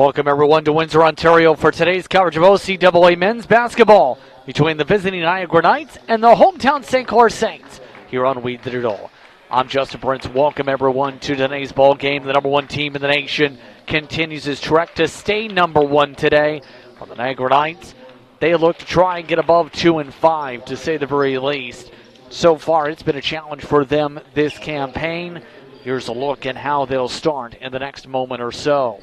Welcome everyone to Windsor, Ontario for today's coverage of OCAA men's basketball between the visiting Niagara Knights and the hometown St. Clair Saints here on We Digital. I'm Justin Prince. Welcome everyone to today's ball game. The number one team in the nation continues his trek to stay number one today. On the Niagara Knights, they look to try and get above 2-5 to say the very least. So far, it's been a challenge for them this campaign. Here's a look at how they'll start in the next moment or so.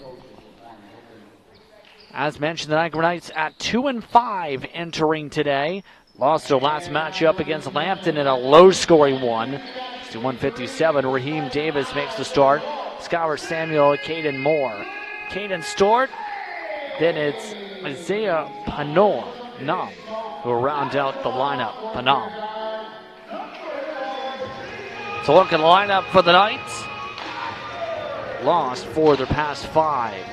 As mentioned, the Niagara Knights at 2-5 entering today. Lost their last matchup against Lambton in a low-scoring one. 61-57. Raheem Davis makes the start. Skylar Samuel, Caden Moore. Caden Stewart. Then it's Isaiah Panam who will round out the lineup. Panam. So look at the lineup for the Knights. Lost for their past five.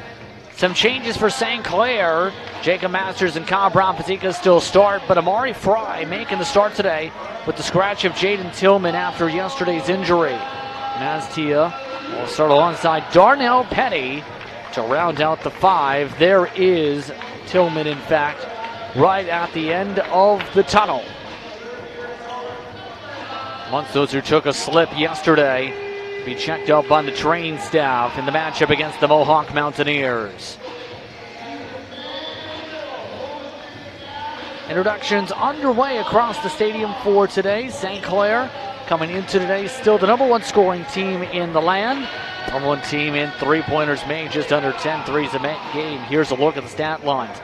Some changes for St. Clair. Jacob Masters and Kyle Brown-Fazika still start, but Amari Fry making the start today with the scratch of Jaden Tillman after yesterday's injury. Maztia will start alongside Darnell Petty to round out the five. There is Tillman, in fact, right at the end of the tunnel. Once those who took a slip yesterday be checked out by the training staff in the matchup against the Mohawk Mountaineers. Introductions underway across the stadium for today. St. Clair coming into today still the number one scoring team in the land. Number one team in three-pointers made, just under 10 threes a game. Here's a look at the stat lines.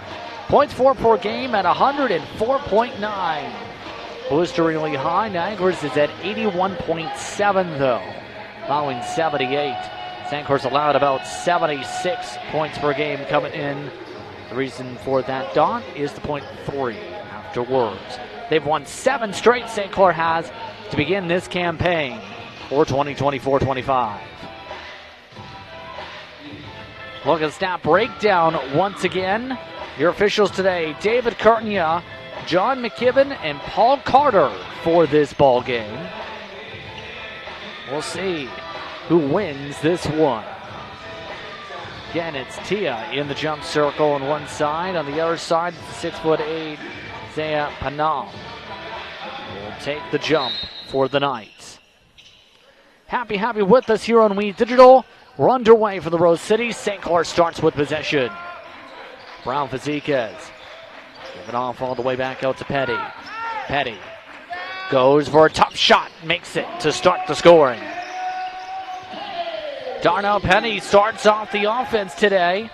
Points for per game at 104.9. Blisteringly high. Niagara's is at 81.7 though. Allowing 78. St. Clair's allowed about 76 points per game coming in. The reason for that, Don, is the .3 afterwards. They've won 7 straight, St. Clair has, to begin this campaign for 2024-25. Look at the stat breakdown once again. Your officials today, David Curtnia, John McKibben, and Paul Carter for this ball game. We'll see who wins this one. Again, it's Tia in the jump circle on one side. On the other side, it's the 6'8" Isaiah Panam will take the jump for the Knights. Happy with us here on We Digital. We're underway for the Rose City. St. Clair starts with possession. Brown-Fazikas give it off all the way back out to Petty. Petty goes for a tough shot, makes it to start the scoring. Darnell Petty starts off the offense today.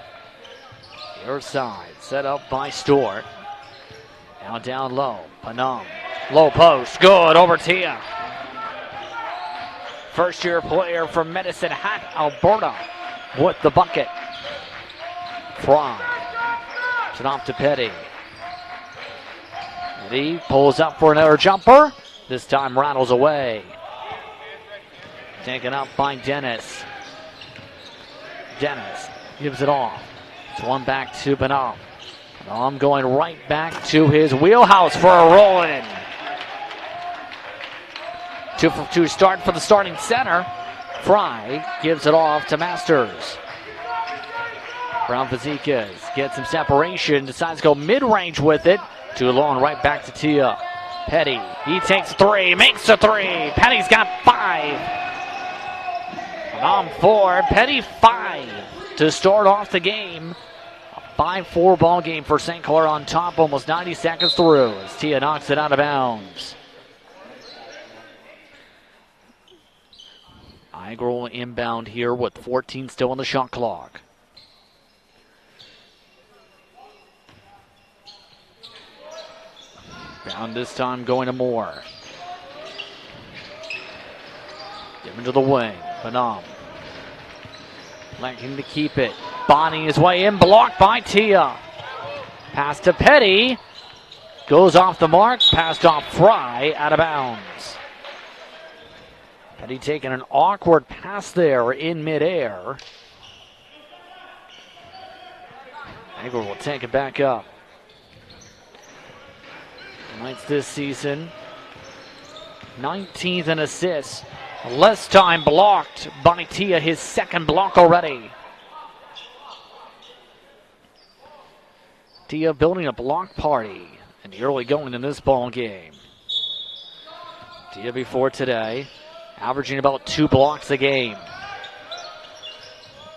Your side, set up by Stewart. Now down low, Panam. Low post, good over Tia. First-year player from Medicine Hat, Alberta, with the bucket. Fry. It's off to Petty. Petty pulls up for another jumper. This time rattles away. Taken up by Dennis. Dennis gives it off. It's one back to Panam. Panam going right back to his wheelhouse for a roll-in. 2 for 2 start for the starting center. Fry gives it off to Masters. Brown-Fazikas gets some separation, decides to go mid-range with it. Too long, right back to Tia. Petty, he takes 3, makes a 3. Petty's got 5. Panam 4, Petty 5 to start off the game. A 5-4 ball game for St. Clair on top, almost 90 seconds through as Tia knocks it out of bounds. Niagara will inbound here with 14 still on the shot clock. Down this time going to Moore. Give him to the wing. Panam. Lacking to keep it. Bonnie his way in. Blocked by Tia. Pass to Petty. Goes off the mark. Passed off Fry. Out of bounds. Petty taking an awkward pass there in midair. Niagara will take it back up. Knights this season, 19th in assists. Less time blocked by Tia, his second block already. Tia building a block party in the early going in this ball game. Tia before today, averaging about 2 blocks a game.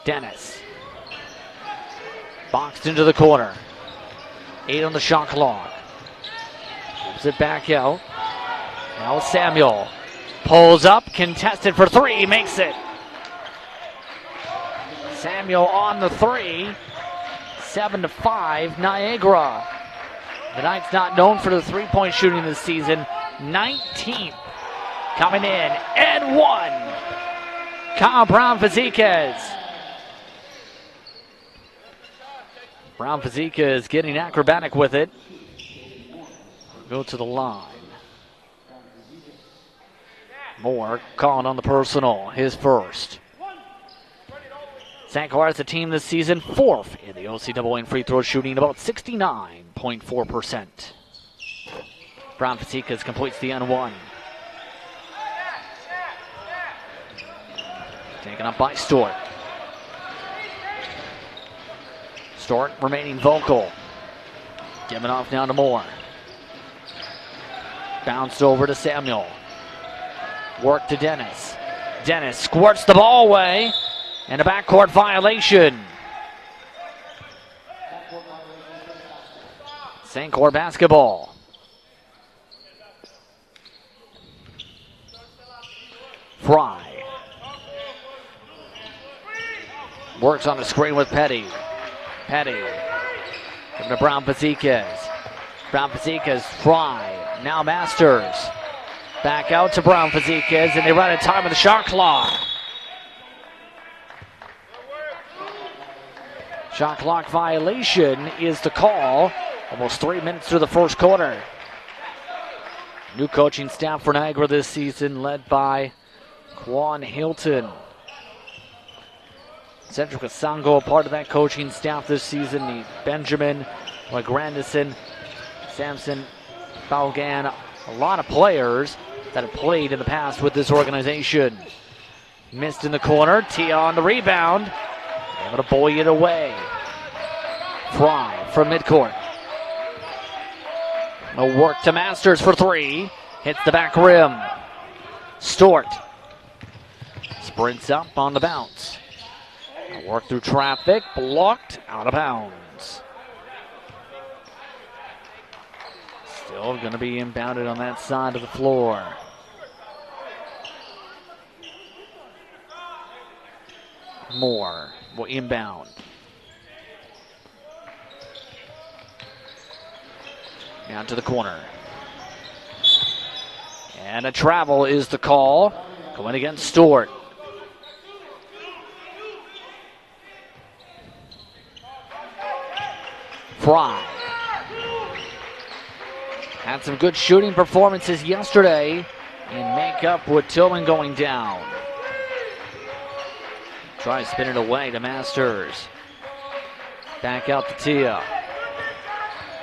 Dennis. Boxed into the corner. 8 on the shot clock. Gives it back out. Now Samuel. Pulls up, contested for 3, makes it. Samuel on the 3. 7-5, Niagara. The Knights not known for the three-point shooting this season. 19th coming in, and 1. Kyle Brown-Fazekas. Brown-Fazekas getting acrobatic with it. Go to the line. Moore calling on the personal, his first. St. Clair is the team this season 4th in the OCAA in free throw shooting, about 69.4%. Brown-Fazekas completes the N1. Taken up by Stewart. Stewart remaining vocal. Giving off now to Moore. Bounced over to Samuel. Work to Dennis. Dennis squirts the ball away. And a backcourt violation. St. Clair basketball. Fry. Works on the screen with Petty. Petty. Giving to Brown-Fazekas. Brown-Fazekas, Fry. Now Masters. Back out to Brown-Fazekas, and they run out of time with the shot clock. Shot clock violation is the call. Almost 3 minutes through the first quarter. New coaching staff for Niagara this season, led by Quan Hilton. Cedric Asango, part of that coaching staff this season. The Benjamin, McGrandison, Samson, Balgan, a lot of players that have played in the past with this organization. Missed in the corner. Tia on the rebound. Able to buoy it away. Fry from midcourt. A work to Masters for 3. Hits the back rim. Stewart sprints up on the bounce. A work through traffic. Blocked out of bounds. Still going to be inbounded on that side of the floor. Moore will inbound. Down to the corner. And a travel is the call. Going against Stewart. Fry. Had some good shooting performances yesterday in makeup with Tillman going down. Try to spin it away to Masters. Back out to Tia.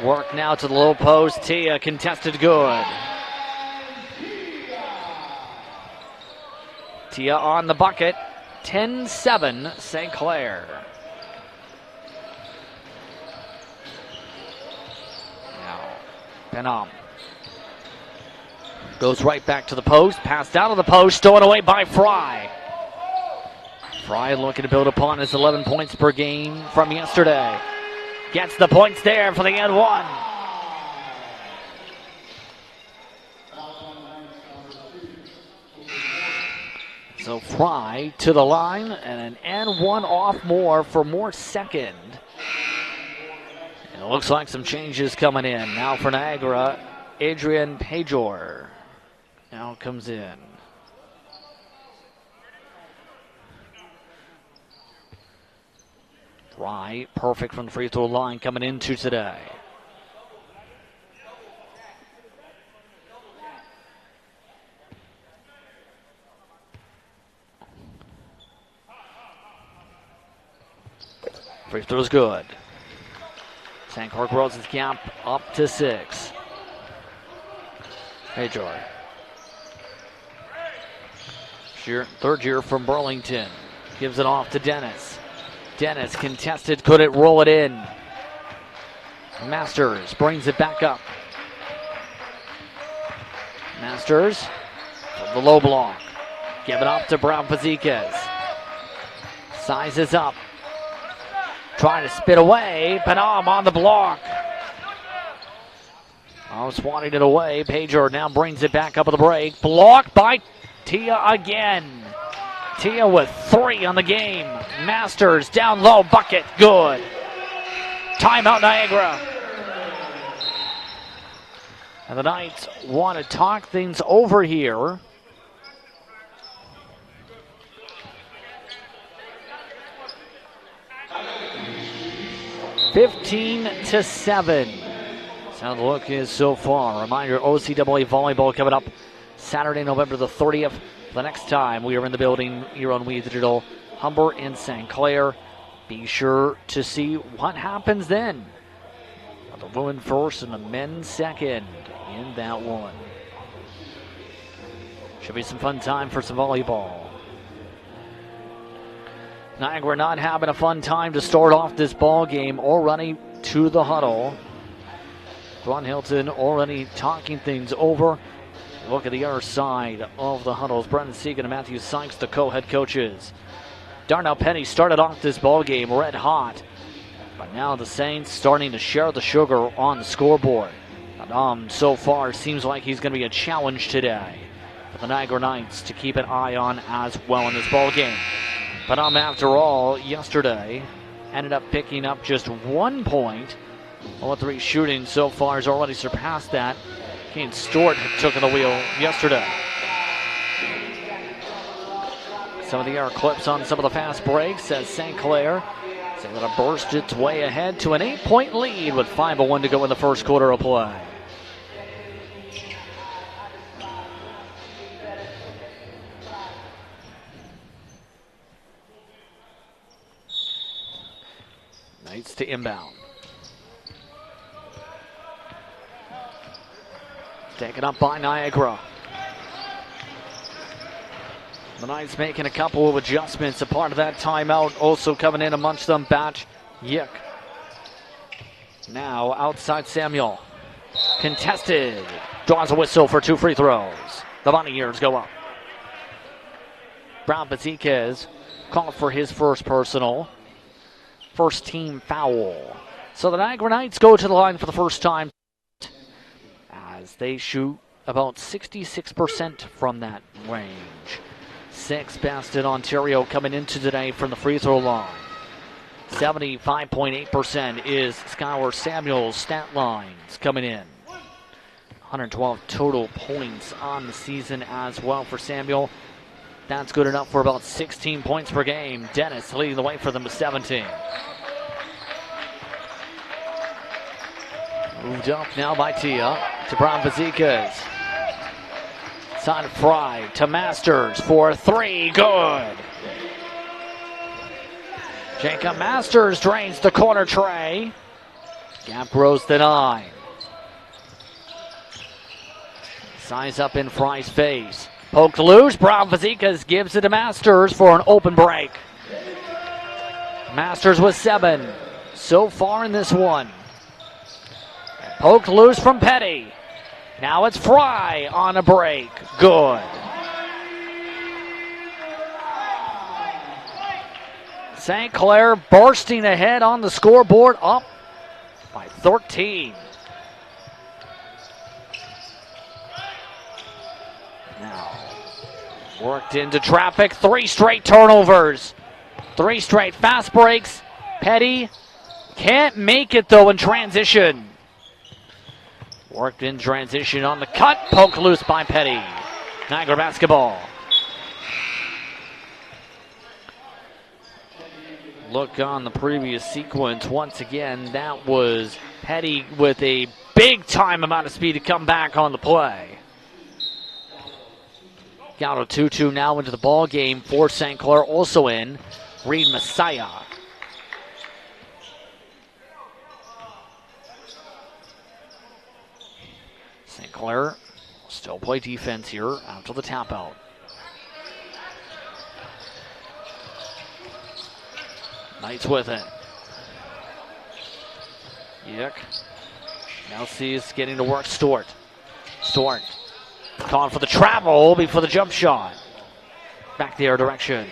Work now to the low post. Tia contested good. Tia on the bucket. 10-7 St. Clair. Now, Benham goes right back to the post. Pass down to the post. Stolen away by Fry. Fry looking to build upon his 11 points per game from yesterday. Gets the points there for the N1. So Fry to the line and an N1 off Moore for Moore second. And it looks like some changes coming in. Now for Niagara, Adrian Pajor now comes in. Fry, perfect from the free throw line coming into today. Free throw's good. St. Clair grows his gap up to 6. Pajor. Third year from Burlington. Gives it off to Dennis. Dennis contested, couldn't roll it in. Masters brings it back up. Masters from the low block. Give it up to Brown Fazekas. Sizes up. Trying to spit away. Panam on the block. Swatting it away. Pager now brings it back up at the break. Blocked by Tia again. Tia with 3 on the game. Masters down low. Bucket. Good. Timeout Niagara. And the Knights want to talk things over here. (15-7). That's how the look is so far. Reminder, OCAA volleyball coming up Saturday, November the 30th. The next time we are in the building here on We Digital, Humber and St. Clair. Be sure to see what happens then. The women first and the men second in that one. Should be some fun time for some volleyball. Niagara not having a fun time to start off this ball game. Already to the huddle. Ron Hilton already talking things over. Look at the other side of the huddles. Brendan Segan and Matthew Sykes, the co-head coaches. Darnell Penny started off this ball game red hot. But now the Saints starting to share the sugar on the scoreboard. And so far seems like he's going to be a challenge today for the Niagara Knights to keep an eye on as well in this ball game. But after all, yesterday ended up picking up just 1 point. All 3 shooting so far has already surpassed that. Kane Stewart took the wheel yesterday. Some of the air clips on some of the fast breaks as St. Clair is able to burst its way ahead to an 8-point lead with 5:01 to go in the first quarter of play. Knights to inbound. Taken up by Niagara. The Knights making a couple of adjustments. A part of that timeout also coming in amongst them. Batch Yick. Now outside Samuel. Contested. Draws a whistle for 2 free throws. The Mountaineers go up. Brown Fazekas called for his first personal. First team foul. So the Niagara Knights go to the line for the first time as they shoot about 66% from that range. 6th best in Ontario coming into today from the free throw line. 75.8% is Skylar Samuel's stat lines coming in. 112 total points on the season as well for Samuel. That's good enough for about 16 points per game. Dennis leading the way for them with 17. Moved up now by Tia to Brown Fazekas. Son Fry to Masters for 3. Good. Jacob Masters drains the corner tray. Gap grows to 9. Size up in Fry's face. Poked loose. Brown Fazekas gives it to Masters for an open break. Masters with 7 so far in this one. Poked loose from Petty. Now it's Fry on a break. Good. St. Clair bursting ahead on the scoreboard, up by 13. Now worked into traffic. 3 straight turnovers. 3 straight fast breaks. Petty can't make it though in transition. Worked in transition on the cut. Poked loose by Petty. Niagara basketball. Look on the previous sequence. Once again, that was Petty with a big time amount of speed to come back on the play. Got a 2-2 now into the ball game for St. Clair. Also in Reed Messiah. St. Clair still play defense here after the tap out. Knights with it. Yick Elsie's getting to work Stewart. Stewart calling for the travel before the jump shot. Back the air direction.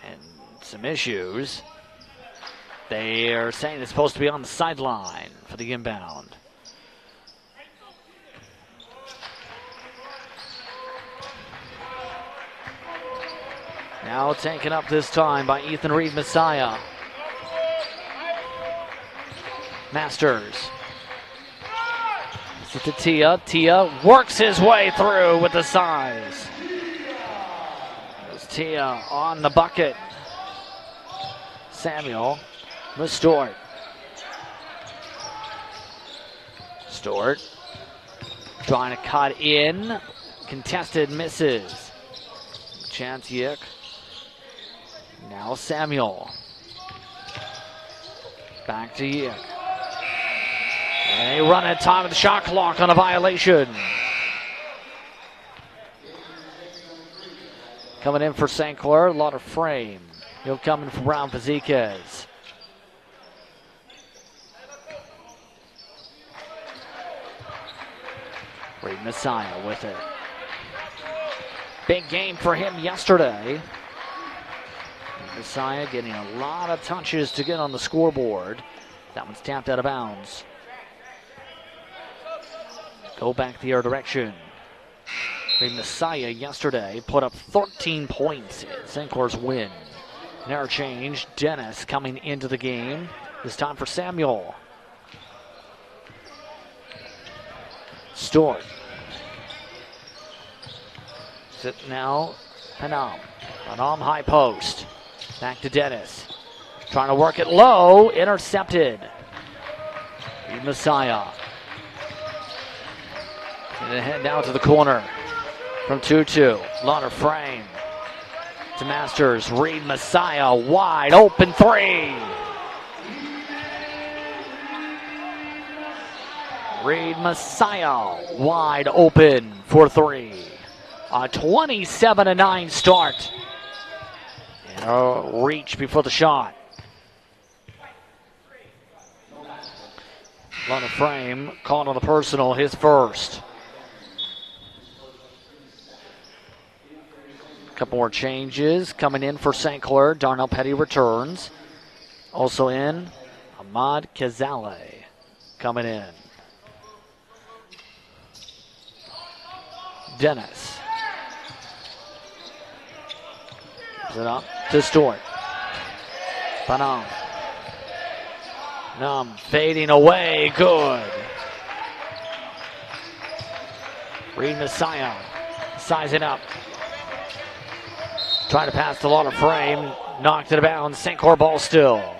And some issues. They are saying it's supposed to be on the sideline for the inbound. Now taken up this time by Ethan Reed Messiah. Masters. To Tia. Tia works his way through with the size. There's Tia on the bucket. Samuel with Stewart. Stewart trying to cut in. Contested misses. Chantiuk. Now Samuel. Back to Yick. And they run at time of the shot clock on a violation. Coming in for St. Clair, a lot of frame. He'll come in for Brown Faziquez. Reed Messiah with it. Big game for him yesterday. Messiah getting a lot of touches to get on the scoreboard. That one's tapped out of bounds. Go back the other direction. Messiah yesterday put up 13 points in St. Clair's win. Now change. Dennis coming into the game. This time for Samuel. Stewart. Sit now. Panam. Panam high post. Back to Dennis. Trying to work it low. Intercepted. Messiah. And head now to the corner from 2-2. Lauder frame to Masters. Reed Messiah wide open three. Reed Messiah wide open for three. A 27-9 start. And a reach before the shot. Lauder frame caught on the personal, his first. Couple more changes coming in for St. Clair. Darnell Petty returns. Also in, Ahmad Kazale coming in. Dennis. Gives it up to Stewart. Panam. Num fading away. Good. Reed Messiah sizing up. Trying to pass the Lauder frame. Knocked it out of bounds. St. Clair ball still.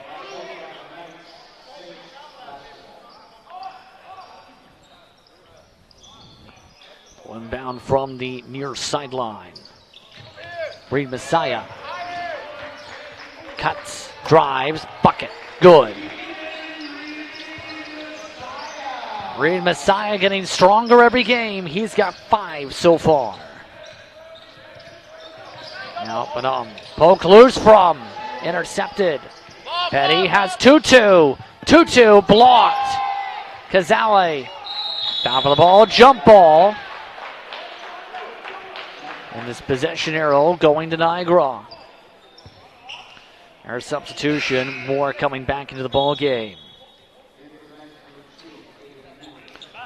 Inbound from the near sideline. Reed Messiah. Cuts. Drives. Bucket. Good. Reed Messiah getting stronger every game. He's got 5 so far. Now, but poke loose from. Intercepted. Petty has 2-2. 2-2 blocked. Kazale. Top of the ball. Jump ball. And this possession arrow going to Niagara. Our substitution. Moore coming back into the ball game.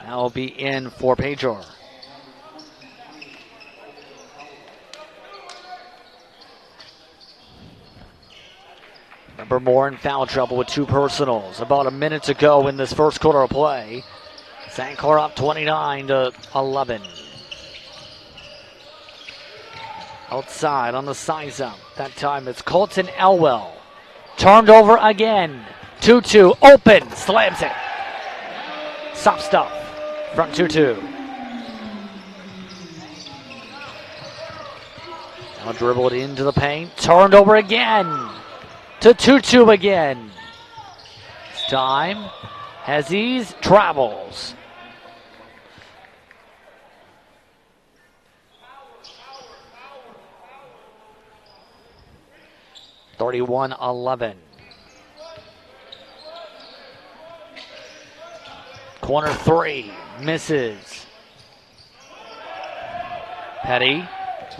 Now will be in for Pajor. Remember, Moore in foul trouble with 2 personals. About a minute to go in this first quarter of play. St. Clair up 29-11. Outside on the size up. That time it's Colton Elwell. Turned over again. 2-2 open. Slams it. Soft stuff from 2-2. Now dribbled into the paint. Turned over again. To 2-2 again. This time, Aziz travels. 31-11. Corner three, misses. Petty,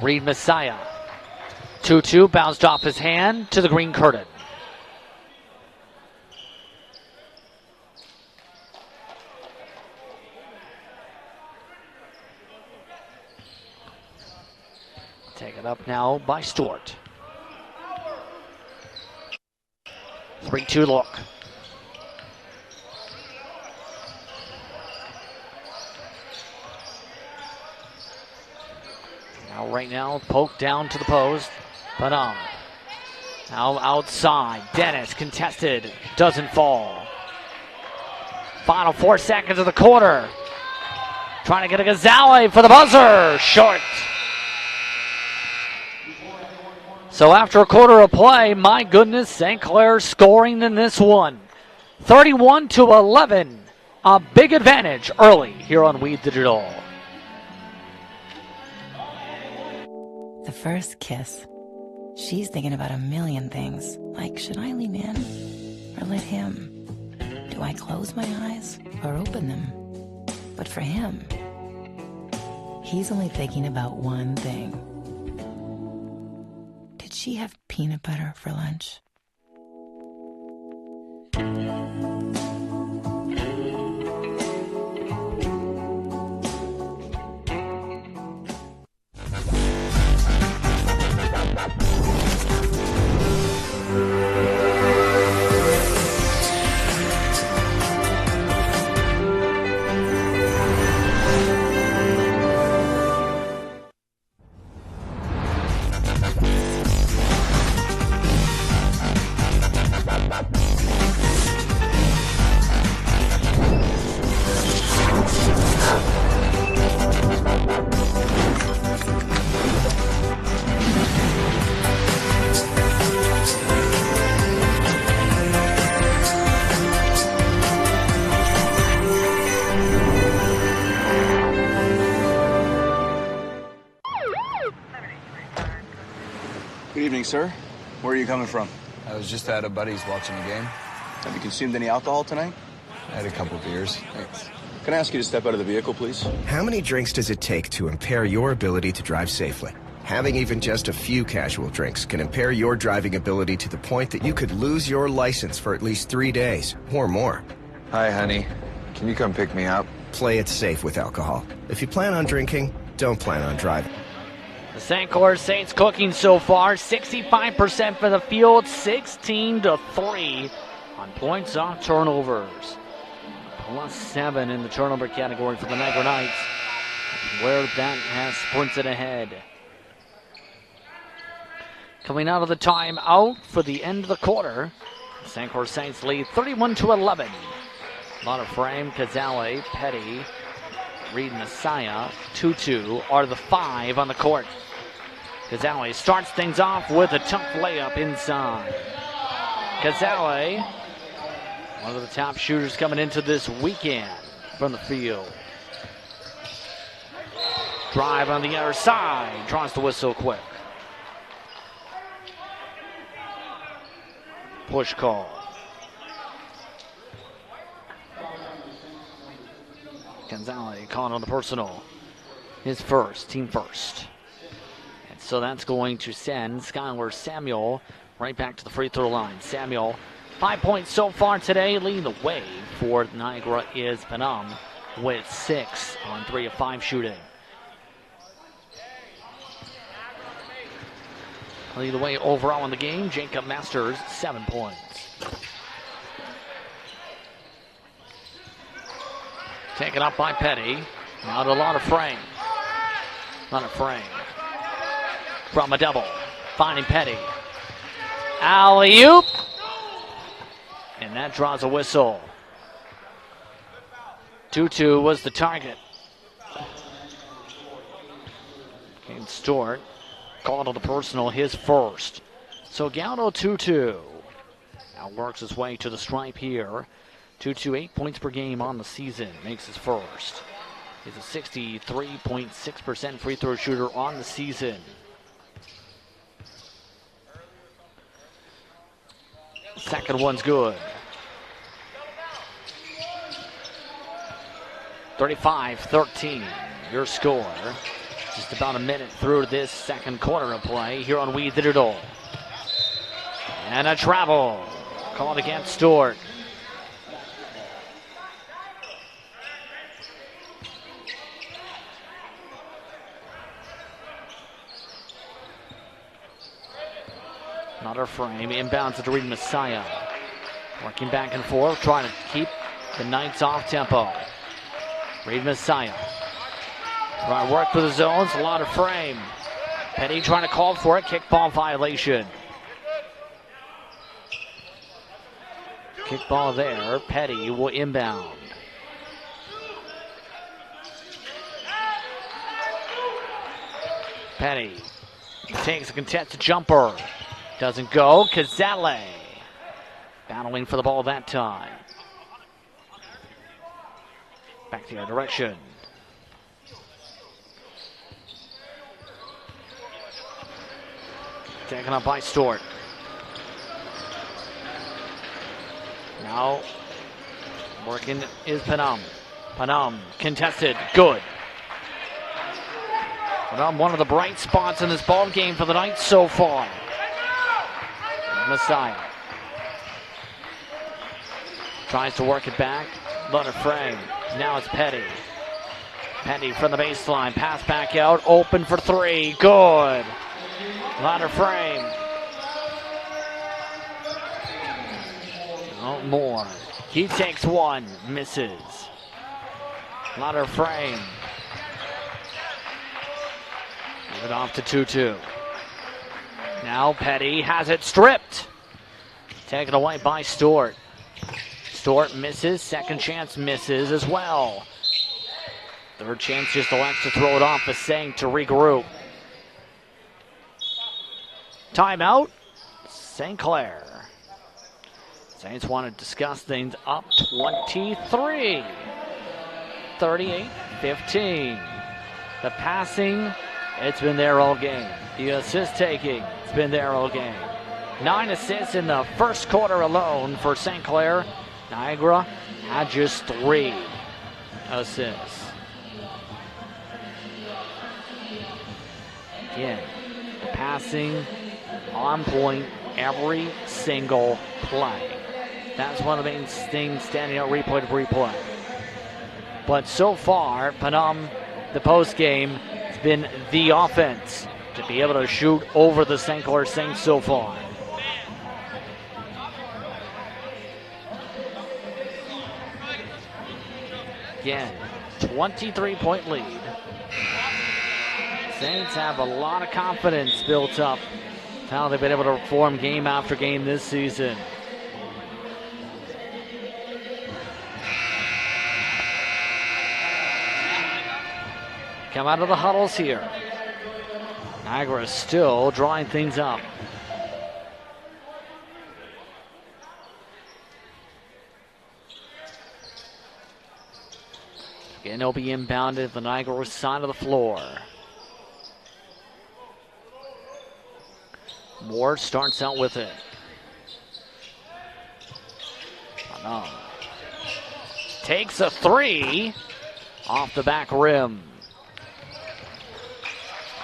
Reed Messiah. 2-2, bounced off his hand to the green curtain. Taken up now by Stewart. 3-2 look. Right now, poke down to the post. But now outside. Dennis contested. Doesn't fall. Final 4 seconds of the quarter. Trying to get a Gonzalez for the buzzer. Short. So after a quarter of play, my goodness, St. Clair scoring in this one. 31-11. A big advantage early here on Weed Digital. The first kiss. She's thinking about a million things, like should I lean in or let him? Do I close my eyes or open them? But for him, he's only thinking about one thing. Did she have peanut butter for lunch? Good evening, sir. Where are you coming from? I was just at a buddy's watching a game. Have you consumed any alcohol tonight? I had a couple beers. Thanks. Can I ask you to step out of the vehicle, please? How many drinks does it take to impair your ability to drive safely? Having even just a few casual drinks can impair your driving ability to the point that you could lose your license for at least 3 days or more. Hi, honey. Can you come pick me up? Play it safe with alcohol. If you plan on drinking, don't plan on driving. The St. Clair Saints cooking so far, 65% for the field, 16-3 on points off turnovers. +7 in the turnover category for the Niagara Knights, where that has sprinted ahead. Coming out of the timeout for the end of the quarter, the St. Clair Saints lead 31-11. Lot of frame, Kazale, Petty, Reed Messiah, 2-2 are the 5 on the court. Kazale starts things off with a tough layup inside. Kazale, one of the top shooters coming into this weekend from the field. Drive on the other side, draws the whistle quick. Push call. Gonzalez caught on the personal. His first, team first. And so that's going to send Skylar Samuel right back to the free throw line. Samuel, 5 points so far today. Leading the way for Niagara is Benham with 6 on 3 of 5 shooting. Leading the way overall in the game, Jacob Masters, 7 points. Taken up by Petty. Now to a lot of frame. From a double. Finding Petty. Alley-oop. And that draws a whistle. 2-2 was the target. And Stewart called on the personal, his first. So Gallo 2-2. Now works his way to the stripe here. 2-2, 8 points per game on the season. Makes his first. He's a 63.6% free throw shooter on the season. Second one's good. 35-13, your score. Just about a minute through this second quarter of play here on We Digital. And a travel called against Stewart. Another frame, inbounds to Reed Messiah. Working back and forth, trying to keep the Knights off tempo. Reed Messiah. Trying to work through the zones, a lot of frame. Petty trying to call for it, kickball violation. Kickball there, Petty will inbound. Petty takes a contested jumper. Doesn't go. Cazale battling for the ball that time. Back to your direction. Taken up by Stewart. Now working is Panam. Panam contested. Good. Panam, one of the bright spots in this ball game for the Knights so far. Messiah tries to work it back. Leonard frame. Now it's Petty. Petty from the baseline. Pass back out. Open for three. Good. Leonard frame. Oh, more. He takes one. Misses. Leonard frame. Give it off to 2-2. Now Petty has it stripped. Taken away by Stewart. Stewart misses. Second chance misses as well. Third chance just elects to throw it off as saying to regroup. Timeout. St. Clair. Saints want to discuss things up 23. 38-15. The passing, it's been there all game. The assist taking, it's been there all game. 9 assists in the first quarter alone for St. Clair. Niagara had just 3 assists. Again, the passing on point every single play. That's one of the main things standing out replay to replay. But so far, Panam, the post game, has been the offense to be able to shoot over the St. Clair Saints so far. Again, 23-point lead. Saints have a lot of confidence built up. That's how they've been able to perform game after game this season. Come out of the huddles here. Niagara is still drawing things up. Again, it'll be inbounded at the Niagara side of the floor. Moore starts out with it. Oh, no. Takes a 3 off the back rim.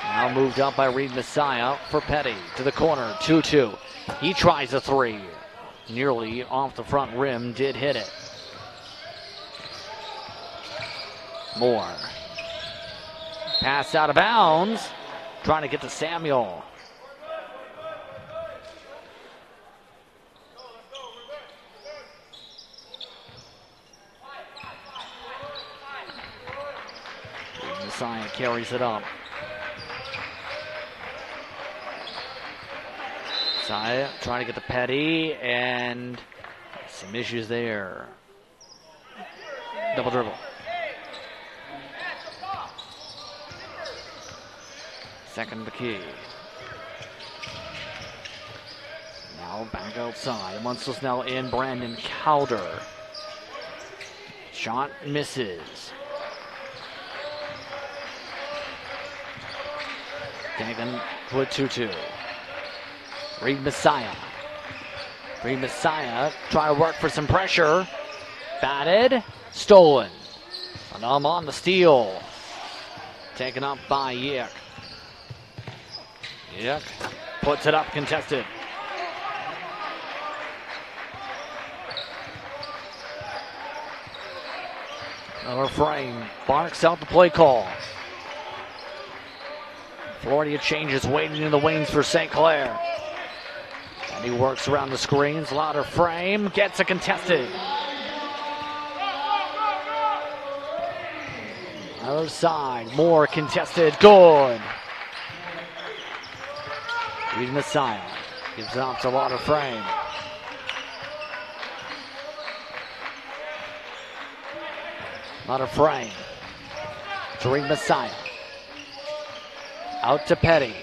Now moved up by Reed Messiah for Petty to the corner, 2-2. He tries a 3. Nearly off the front rim, did hit it. Moore. Pass out of bounds. Trying to get to Samuel. Reed Messiah carries it up. Messiah trying to get the Petty, and some issues there. Double dribble. Second the key. Now back outside. Munsel's now in. Brandon Calder. Shot misses. Taken with 2-2. Reed Messiah. Reed Messiah trying to work for some pressure. Batted, stolen. And I'm on the steal. Taken up by Yick. Yick puts it up, contested. Another frame. Barks out the play call. Florida changes, waiting in the wings for St. Clair. And he works around the screens. Louder frame. Gets a contested. Other side. More contested. Good. Reed Messiah gives it out to Louder frame. Louder frame. To Reed Messiah. Out to Petty.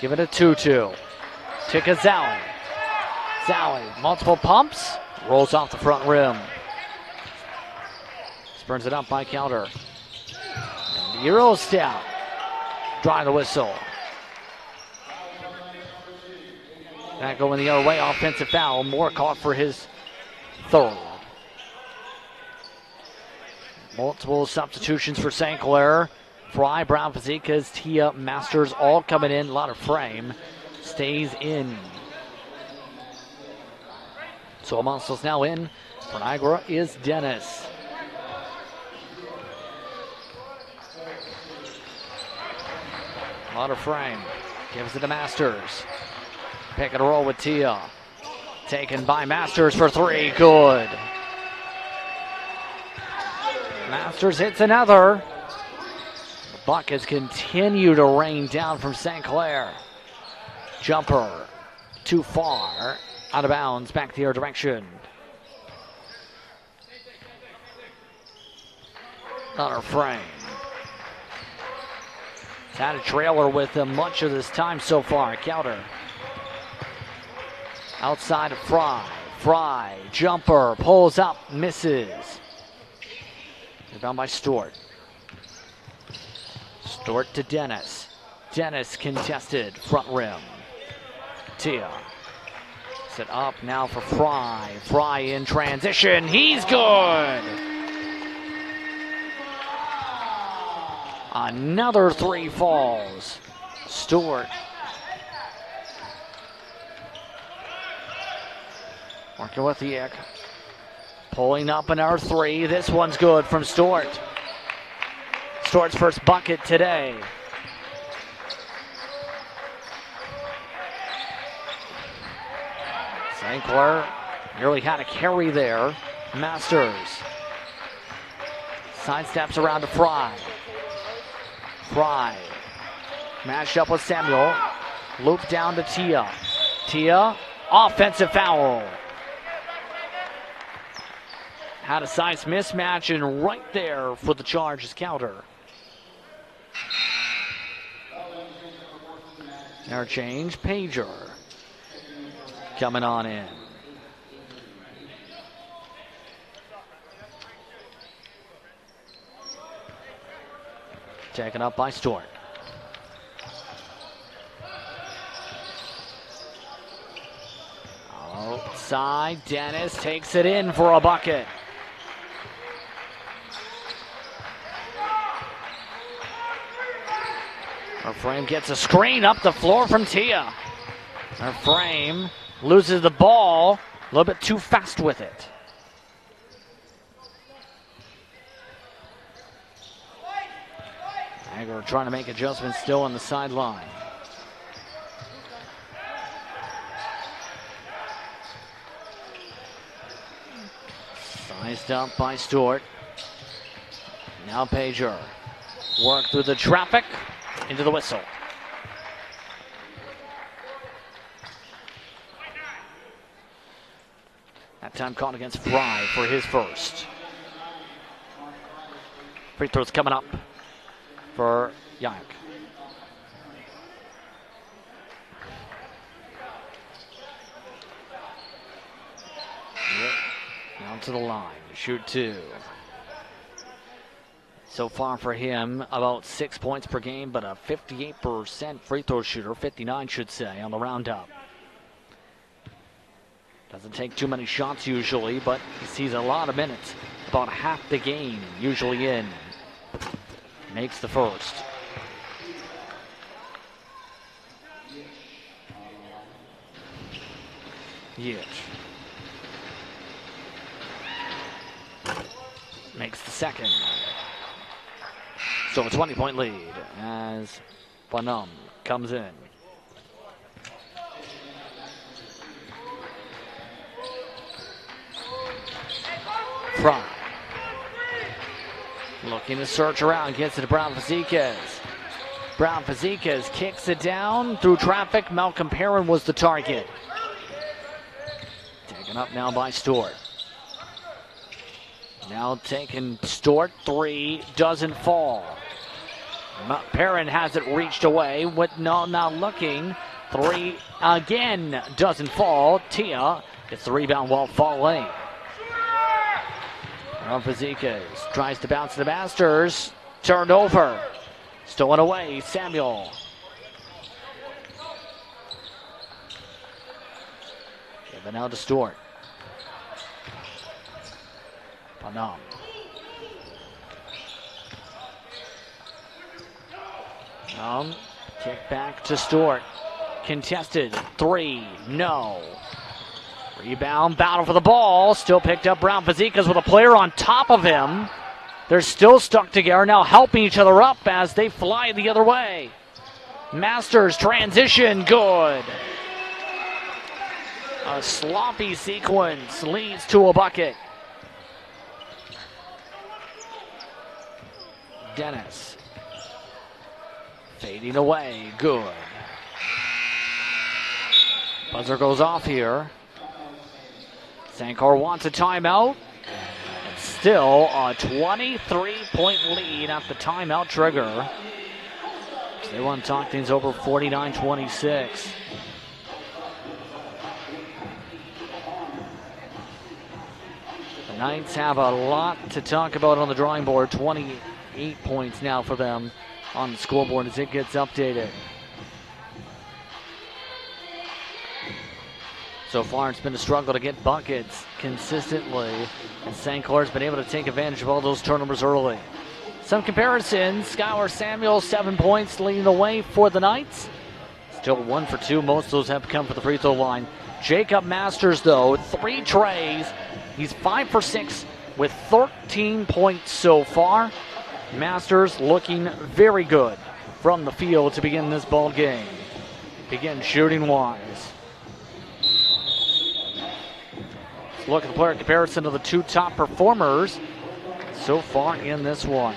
Give it a 2-2. To Kazawi. Zawi, multiple pumps. Rolls off the front rim. Spurns it up by counter. And the Euro step. Drawing the whistle. That going the other way. Offensive foul. Moore caught for his third. Multiple substitutions for St. Clair. Fry, Brown, Fazekas, Tia, Masters all coming in. A lot of frame. Stays in. So Amonsto's now in. For Niagara is Dennis. A lot of frame. Gives it to Masters. Pick and roll with Tia. Taken by Masters for three. Good. Masters hits another. The buckets continue to rain down from St. Clair. Jumper too far. Out of bounds. Back the other direction. Another frame. He's had a trailer with him much of this time so far. Counter. Outside of Fry. Fry. Jumper. Pulls up. Misses. Rebound by Stewart. Stewart to Dennis. Dennis contested. Front rim. Tia. Set up now for Fry. Fry in transition. He's good. Another three falls. Stewart. Working with the Yick. Pulling up another three. This one's good from Stewart. Stewart's first bucket today. St. Clair nearly had a carry there. Masters. Sidesteps around to Fry. Fry. Matched up with Samuel. Loop down to Tia. Tia. Offensive foul. Had a size mismatch, and right there for the Chargers counter. Interchange, Pager coming on in. Taken up by Stewart. Outside, Dennis takes it in for a bucket. Her frame gets a screen up the floor from Tia. Her frame loses the ball a little bit too fast with it. Niagara trying to make adjustments still on the sideline. Sized up by Stewart. Now Pager. Work through the traffic. Into the whistle. That time caught against Fry for his first. Free throws coming up for Yank. Down to the line to shoot two. So far for him, about 6 points per game, but a 58% free throw shooter, 59 should say, on the roundup. Doesn't take too many shots usually, but he sees a lot of minutes. About half the game usually in. Makes the first. Yitch. Makes the second. So a 20-point lead as Bonham comes in. Fry. Looking to search around, gets it to Brown Fazekas. Brown Fazekas kicks it down through traffic. Malcolm Perrin was the target. Taken up now by Stewart. Now taking Stewart, 3, doesn't fall. Perrin has it reached away with now looking. 3 again, doesn't fall. Tia gets the rebound while falling. Fazekas tries to bounce to the Masters. Turned over. Stolen away. Samuel. Given out to Stewart. Bonham. Kick back to Stewart. Contested. 3. No. Rebound, battle for the ball. Still picked up Brown Fazekas with a player on top of him. They're still stuck together, now helping each other up as they fly the other way. Masters transition, good. A sloppy sequence leads to a bucket. Dennis. Fading away, good. Buzzer goes off here. Sankar wants a timeout. It's still a 23-point lead at the timeout trigger. So they want to talk things over 49-26. The Knights have a lot to talk about on the drawing board. 28 points now for them on the scoreboard as it gets updated. So far, it's been a struggle to get buckets consistently, and St. Clair's been able to take advantage of all those turnovers early. Some comparisons, Skylar Samuel, 7 points, leading the way for the Knights. Still 1 for 2. Most of those have come for the free throw line. Jacob Masters, though, 3 trays. He's 5 for 6 with 13 points so far. Masters looking very good from the field to begin this ball game. Begin shooting-wise. Look at the player comparison of the 2 top performers so far in this one.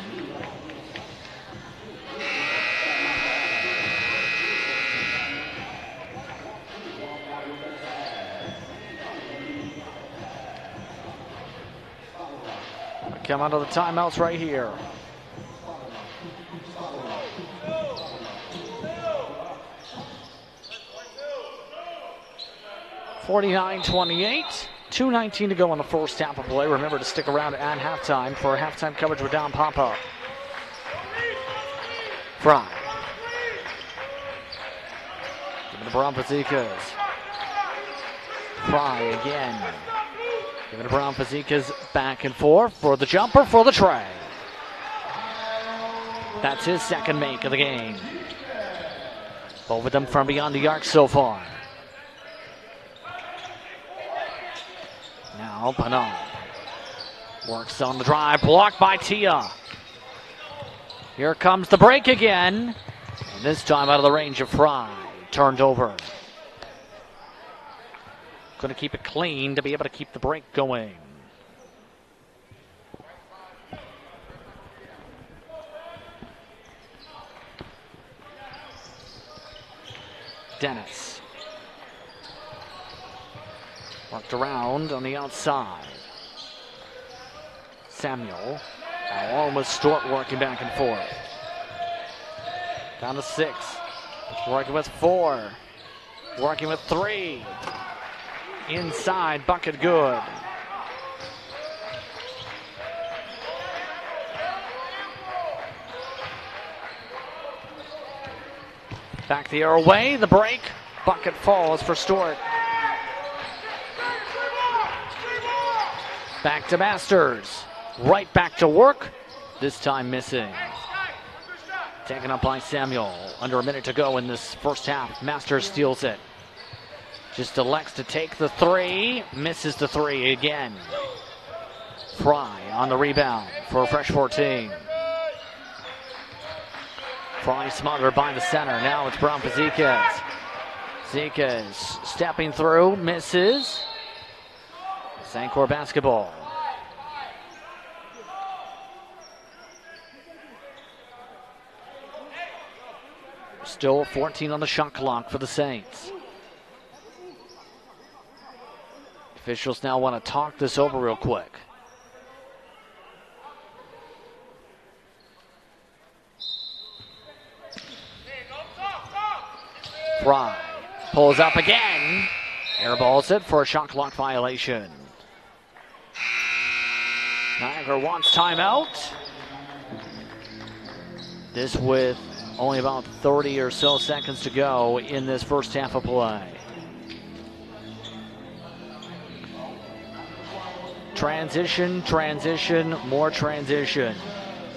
Come out of the timeouts right here. (49-28). 2:19 to go in the first half of play. Remember to stick around at halftime for halftime coverage with Don Papa. Fry. Giving to Brown Fazekas. Fry again. Giving to Brown Fazekas back and forth for the jumper for the tray. That's his second make of the game. Both of them from beyond the arc so far. Now Bonham works on the drive, blocked by Tia. Here comes the break again, and this time out of the range of Fry. Turned over. Going to keep it clean to be able to keep the break going. Dennis. Worked around on the outside. Samuel. Along with Stewart working back and forth. Down to 6. Working with 4. Working with 3. Inside, bucket good. Back the other way, the break. Bucket falls for Stewart. Back to Masters. Right back to work. This time missing. Taken up by Samuel. Under a minute to go in this first half. Masters steals it. Just elects to take the three. Misses the three again. Fry on the rebound for a fresh 14. Fry smothered by the center. Now it's Brown Fazekas. Fazekas stepping through. Misses. Sancor basketball. Still 14 on the shot clock for the Saints. Officials now want to talk this over real quick. Fry pulls up again. Airballs it for a shot clock violation. Niagara wants timeout. This with only about 30 or so seconds to go in this first half of play. Transition, more transition.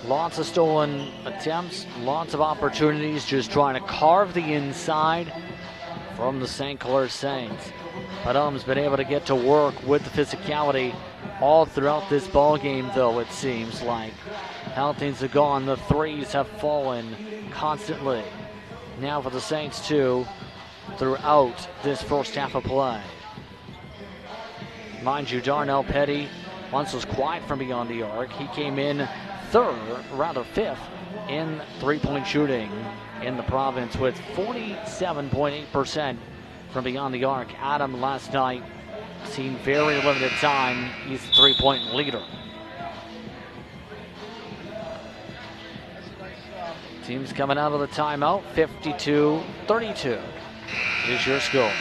Lots of stolen attempts, lots of opportunities, just trying to carve the inside from the St. Clair Saints. Padum's been able to get to work with the physicality all throughout this ball game, though, it seems like. How things have gone, the threes have fallen constantly. Now for the Saints, too, throughout this first half of play. Mind you, Darnell Petty once was quiet from beyond the arc. He came in fifth in three-point shooting in the province with 47.8% from beyond the arc. Adam last night seen very limited time. He's a three-point leader. Team's coming out of the timeout. 52-32 is your score.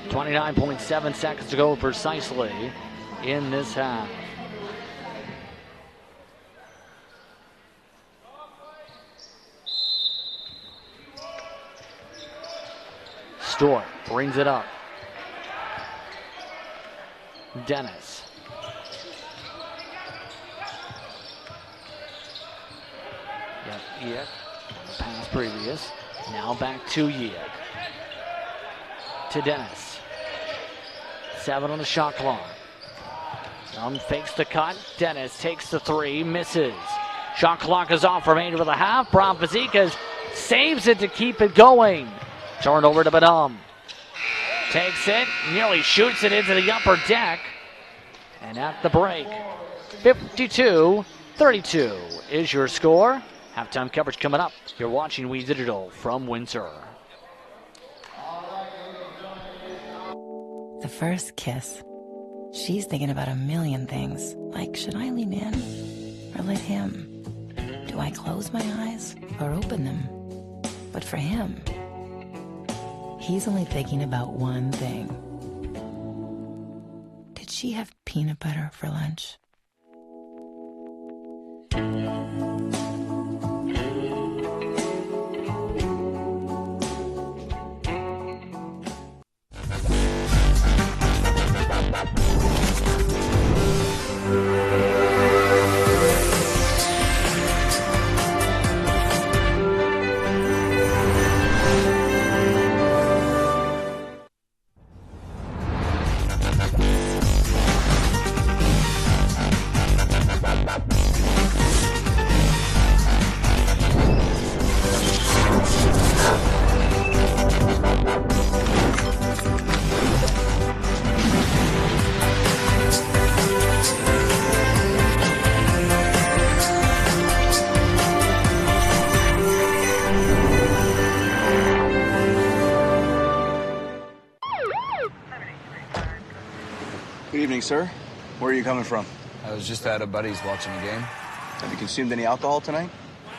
.7 seconds to go precisely in this half. Stewart brings it up. Dennis. Yep. Pass previous. Now back to Yek. To Dennis. 7 on the shot clock. Fakes the cut. Dennis takes the three. Misses. Shot clock is off. Remainder of the half. Brown Fazekas saves it to keep it going. Turned over to Badum. Takes it. Nearly shoots it into the upper deck. And at the break, 52-32 is your score. Halftime coverage coming up. You're watching We Digital from Windsor. The first kiss. She's thinking about a million things, like should I lean in or let him? Do I close my eyes or open them? But for him, he's only thinking about one thing. Did she have peanut butter for lunch? Good evening, sir. Where are you coming from? I was just at a buddy's watching a game. Have you consumed any alcohol tonight?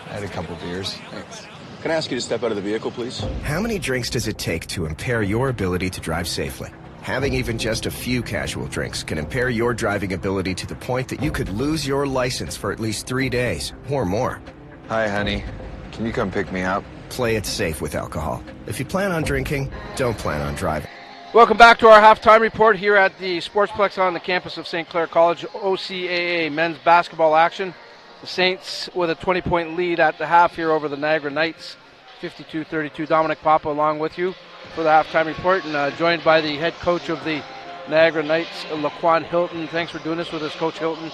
I had a couple beers. Thanks. Can I ask you to step out of the vehicle, please? How many drinks does it take to impair your ability to drive safely? Having even just a few casual drinks can impair your driving ability to the point that you could lose your license for at least 3 days or more. Hi, honey. Can you come pick me up? play it safe with alcohol. If you plan on drinking, don't plan on driving. Welcome back to our halftime report here at the Sportsplex on the campus of St. Clair College. OCAA men's basketball action. The Saints with a 20-point lead at the half here over the Niagara Knights, 52-32. Dominic Papa along with you for the halftime report, and joined by the head coach of the Niagara Knights, Laquan Hilton. Thanks for doing this with us, Coach Hilton.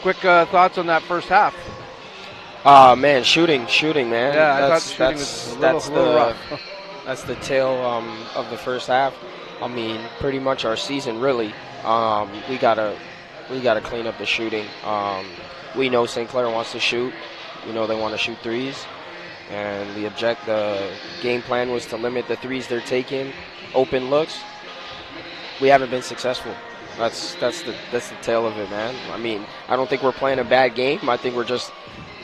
Quick thoughts on that first half. Man, shooting, man. Yeah, I thought shooting was a little rough. That's the tail of the first half. I mean, pretty much our season, really. We gotta clean up the shooting. We know St. Clair wants to shoot. We know they want to shoot threes, and the game plan was to limit the threes they're taking, open looks. We haven't been successful. That's the tail of it, man. I mean, I don't think we're playing a bad game. I think we're just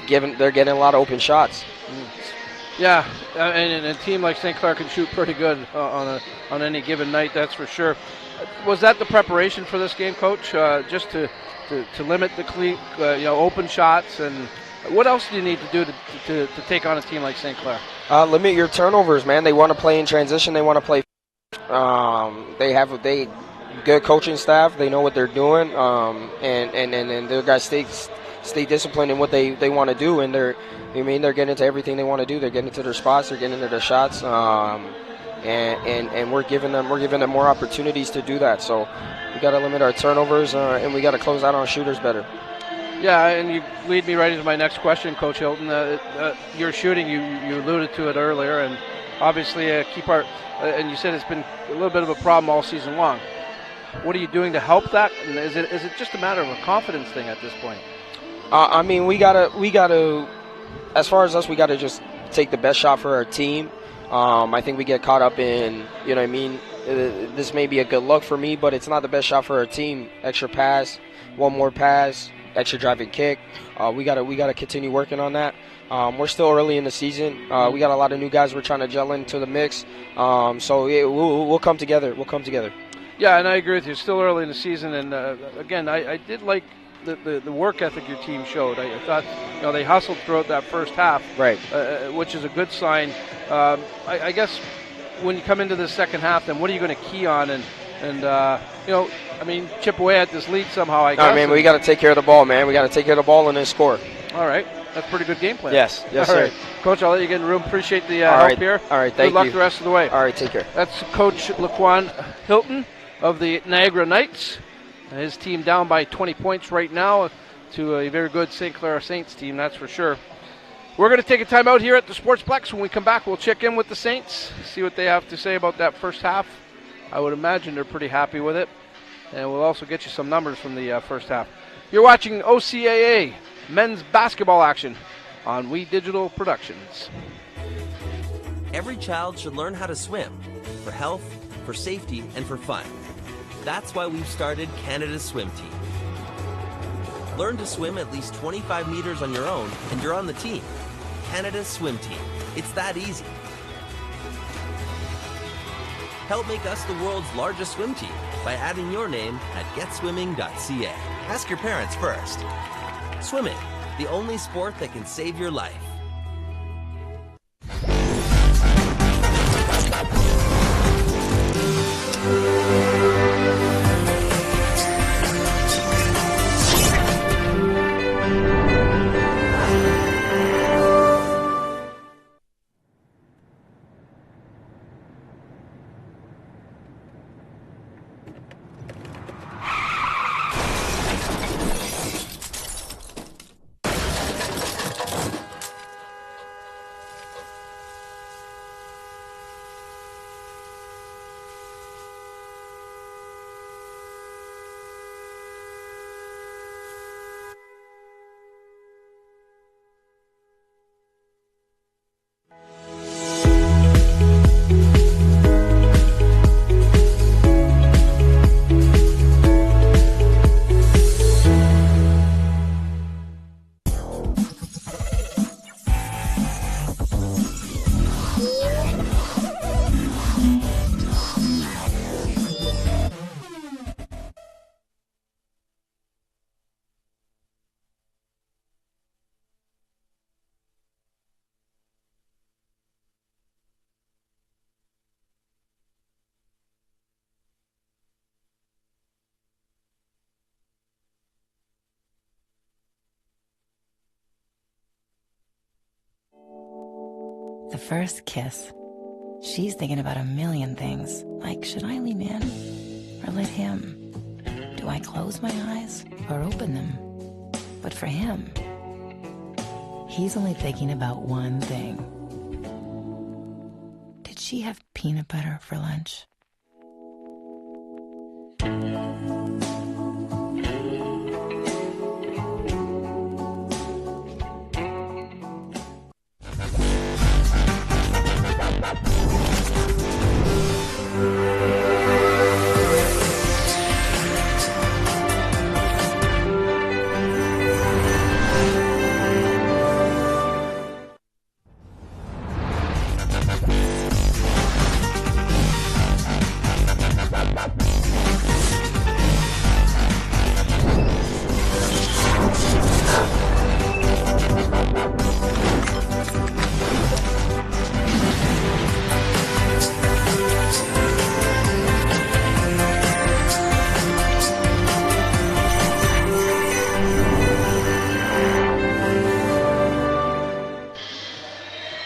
they're getting a lot of open shots. Yeah, and a team like St. Clair can shoot pretty good on any given night, that's for sure. Was that the preparation for this game, Coach? Just to limit the open shots, and what else do you need to do to take on a team like St. Clair? Limit your turnovers, man. They want to play in transition. They want to play. They have good coaching staff. They know what they're doing, and their guys stay disciplined in what they want to do, and they're getting into everything they want to do. They're getting into their spots. They're getting into their shots, and we're giving them more opportunities to do that. So we got to limit our turnovers, and we got to close out on shooters better. Yeah, and you lead me right into my next question, Coach Hilton. Your shooting, you alluded to it earlier, and obviously a key part. And you said it's been a little bit of a problem all season long. What are you doing to help that? And is it just a matter of a confidence thing at this point? I mean, we gotta. As far as us, we gotta just take the best shot for our team. I think we get caught up in, you know what I mean. This may be a good look for me, but it's not the best shot for our team. Extra pass, one more pass, extra driving kick. We gotta continue working on that. We're still early in the season. We got a lot of new guys we're trying to gel into the mix. So yeah, we'll come together. We'll come together. Yeah, and I agree with you. Still early in the season, and again, I did like the work ethic your team showed. I thought they hustled throughout that first half, right? Which is a good sign. I guess when you come into the second half, then what are you going to key on and chip away at this lead somehow? I guess. I mean, we got to take care of the ball, man. We got to take care of the ball and then score. All right. That's a pretty good game plan. Yes, all sir. Right. Coach, I'll let you get in the room. Appreciate the help here. All right, thank you. Good luck the rest of the way. All right, take care. That's Coach Laquan Hilton of the Niagara Knights. His team down by 20 points right now to a very good St. Clair Saints team, that's for sure. We're going to take a time out here at the Sportsplex. When we come back, we'll check in with the Saints, see what they have to say about that first half. I would imagine they're pretty happy with it. And we'll also get you some numbers from the first half. You're watching OCAA men's basketball action on We Digital Productions. Every child should learn how to swim for health, for safety, and for fun. That's why we've started Canada's Swim Team. Learn to swim at least 25 meters on your own, and you're on the team. Canada's Swim Team. It's that easy. Help make us the world's largest swim team by adding your name at getswimming.ca. Ask your parents first. Swimming, the only sport that can save your life. The first kiss. She's thinking about a million things, like should I lean in or let him? Do I close my eyes or open them? But for him, he's only thinking about one thing. Did she have peanut butter for lunch?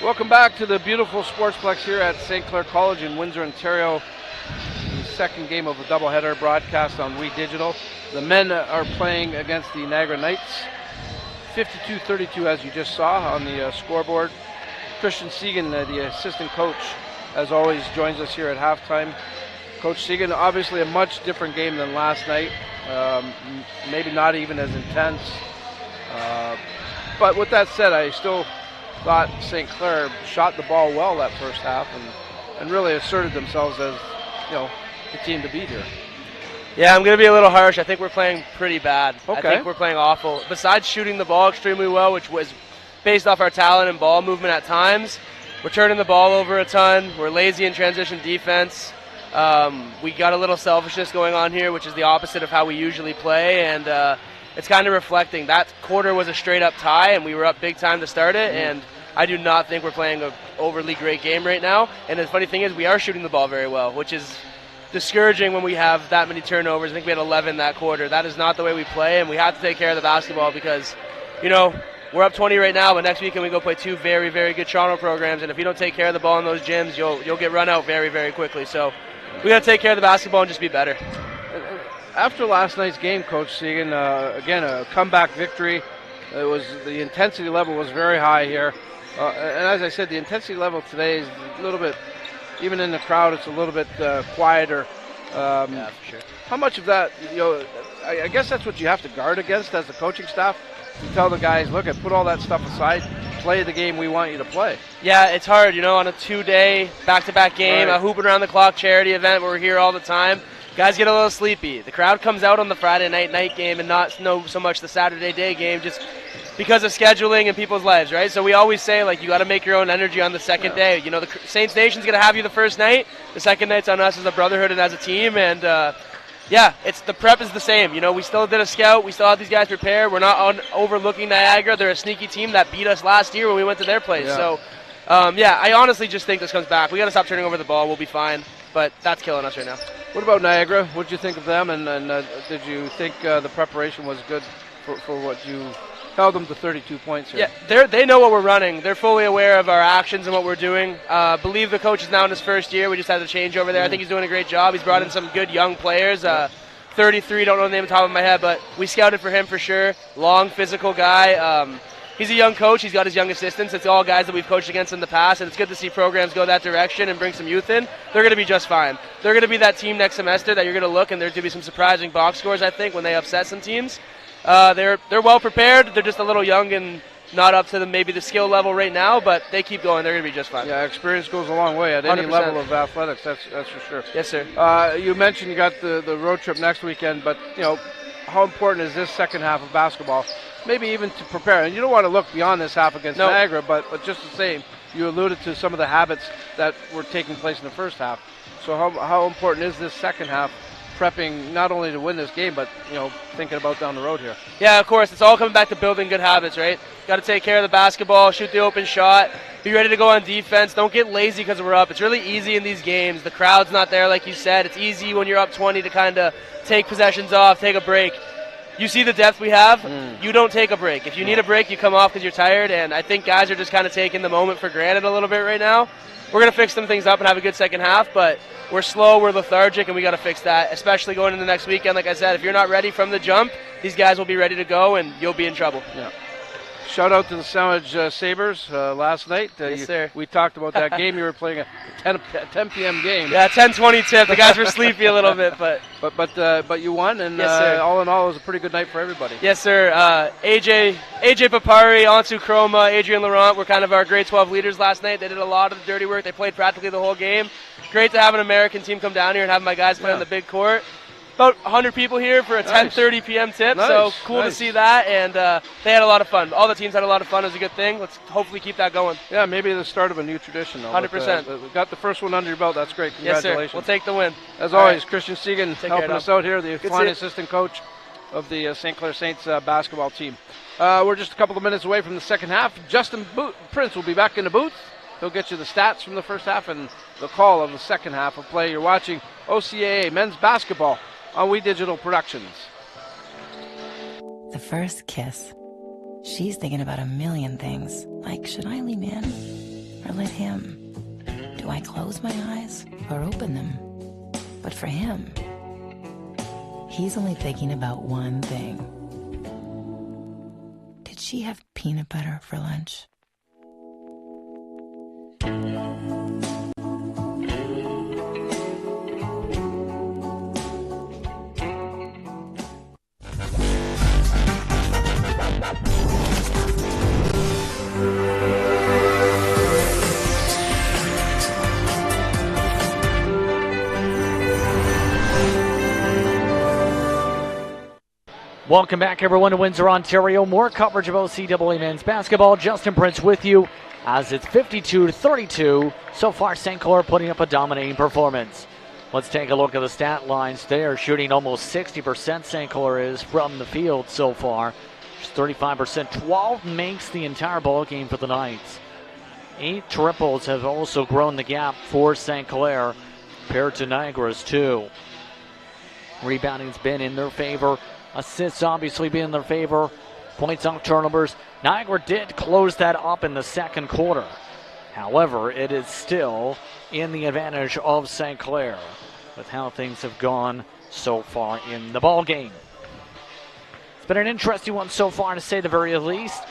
Welcome back to the beautiful Sportsplex here at St. Clair College in Windsor, Ontario. The second game of a doubleheader broadcast on We Digital. The men are playing against the Niagara Knights. 52-32 as you just saw on the scoreboard. Christian Segan, the assistant coach, as always, joins us here at halftime. Coach Segan, obviously a much different game than last night. Maybe not even as intense. But with that said, I still thought St. Clair shot the ball well that first half and really asserted themselves as, the team to beat here. Yeah, I'm going to be a little harsh. I think we're playing pretty bad. Okay. I think we're playing awful. Besides shooting the ball extremely well, which was based off our talent and ball movement at times, we're turning the ball over a ton. We're lazy in transition defense. We got a little selfishness going on here, which is the opposite of how we usually play, and it's kind of reflecting. That quarter was a straight-up tie, and we were up big time to start it, and I do not think we're playing an overly great game right now. And the funny thing is we are shooting the ball very well, which is discouraging when we have that many turnovers. I think we had 11 that quarter. That is not the way we play, and we have to take care of the basketball because, we're up 20 right now, but next weekend we go play two very, very good Toronto programs, and if you don't take care of the ball in those gyms, you'll get run out very, very quickly. So we got to take care of the basketball and just be better. After last night's game, Coach Segan, again, a comeback victory. The intensity level was very high here. And as I said, the intensity level today is a little bit, even in the crowd, it's a little bit quieter. Yeah, for sure. How much of that, I guess that's what you have to guard against as the coaching staff. You tell the guys, look, put all that stuff aside, play the game we want you to play. Yeah, it's hard, on a 2-day back-to-back game, Right. a hoop around the clock charity event where we're here all the time. Guys get a little sleepy. The crowd comes out on the Friday night game and not so much the Saturday day game just because of scheduling and people's lives, right? So we always say, you got to make your own energy on the second day. The Saints Nation's going to have you the first night. The second night's on us as a brotherhood and as a team. And, it's the prep is the same. We still did a scout. We still have these guys prepared. We're not overlooking Niagara. They're a sneaky team that beat us last year when we went to their place. Yeah. So, I honestly just think this comes back. We got to stop turning over the ball. We'll be fine. But that's killing us right now. What about Niagara? What did you think of them? And did you think the preparation was good for what you held them to 32 points here? Yeah, they know what we're running. They're fully aware of our actions and what we're doing. Believe the coach is now in his first year. We just had a change over there. I think he's doing a great job. He's brought in some good young players. 33, don't know the name on top of my head, but we scouted for him for sure. Long, physical guy. He's a young coach. He's got his young assistants. It's all guys that we've coached against in the past, and it's good to see programs go that direction and bring some youth in. They're going to be just fine. They're going to be that team next semester that you're going to look, and there's going to be some surprising box scores, I think, when they upset some teams. They're well prepared. They're just a little young and not up to maybe the skill level right now, but they keep going. They're going to be just fine. Yeah, experience goes a long way at any 100%. level of athletics, that's for sure. Yes, sir. You mentioned you got the road trip next weekend, but, how important is this second half of basketball? Maybe even to prepare. And you don't want to look beyond this half against Niagara, but just the same, you alluded to some of the habits that were taking place in the first half. So how important is this second half, prepping not only to win this game, but, thinking about down the road here? Yeah, of course. It's all coming back to building good habits, right? Got to take care of the basketball, shoot the open shot, be ready to go on defense. Don't get lazy because we're up. It's really easy in these games. The crowd's not there, like you said. It's easy when you're up 20 to kind of take possessions off, take a break. you see the depth we have, you don't take a break. If you need a break, you come off because you're tired, and I think guys are just kind of taking the moment for granted a little bit right now. We're going to fix some things up and have a good second half, but we're slow, we're lethargic, and we got to fix that, especially going into the next weekend. Like I said, if you're not ready from the jump, these guys will be ready to go, and you'll be in trouble. Yeah. Shout out to the Sandwich Sabres last night. Yes, sir. We talked about that game. You were playing a 10 p.m. game. Yeah, 10:20 tip. The guys were sleepy a little bit, but you won, and yes, sir. All in all, it was a pretty good night for everybody. Yes, sir. AJ Papari, Ansu Chroma, Adrian Laurent were kind of our grade 12 leaders last night. They did a lot of the dirty work. They played practically the whole game. Great to have an American team come down here and have my guys play on the big court. About 100 people here for a 10:30 p.m. tip, so cool to see that, and they had a lot of fun. All the teams had a lot of fun. It was a good thing. Let's hopefully keep that going. Yeah, maybe the start of a new tradition. 100%. We got the first one under your belt. That's great. Yes, Congratulations. sir. We'll take the win. As always, Christian Segan helping us out here, the Good fine assistant coach of the St. Clair Saints basketball team. We're just a couple of minutes away from the second half. Justin Prince will be back in the booth. He'll get you the stats from the first half and the call of the second half of play. You're watching OCAA men's basketball on We Digital Productions. The first kiss. She's thinking about a million things, like should I lean in or let him? Do I close my eyes or open them? But for him, he's only thinking about one thing. Did she have peanut butter for lunch? Welcome back, everyone, to Windsor, Ontario. More coverage of OCAA men's basketball. Justin Prince with you as it's 52-32. So far, St. Clair putting up a dominating performance. Let's take a look at the stat lines. They are shooting almost 60%. St. Clair is from the field so far. Just 35%. 12 makes the entire ball game for the Knights. 8 triples have also grown the gap for St. Clair compared to Niagara's 2. Rebounding's been in their favor. Assists obviously been in their favor. Points on turnovers. Niagara did close that up in the second quarter. However, it is still in the advantage of St. Clair with how things have gone so far in the ball game. It's been an interesting one so far, to say the very least.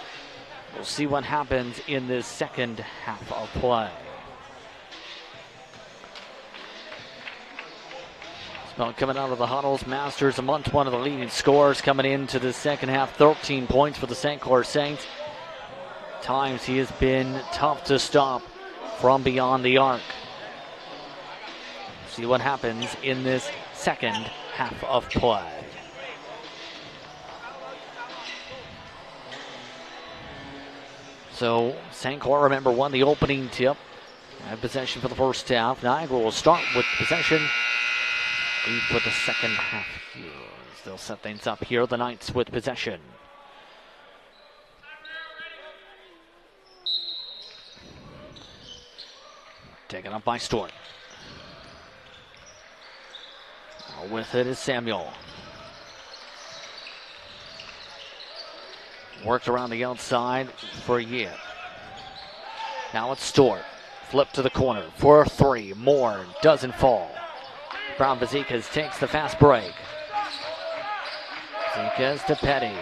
We'll see what happens in this second half of play. Coming out of the huddles, Masters amongst one of the leading scorers coming into the second half. 13 points for the St. Clair Saints. Times he has been tough to stop from beyond the arc. See what happens in this second half of play. So St. Clair, remember, won the opening tip. Had possession for the first half. Niagara will start with possession for the second half here. They'll set things up here. The Knights with possession. Taken up by Stewart. With it is Samuel. Worked around the outside for Yip. Now it's Stewart. Flip to the corner for 3. Moore doesn't fall. Brown Vazikas takes the fast break. Vazikas to Petty.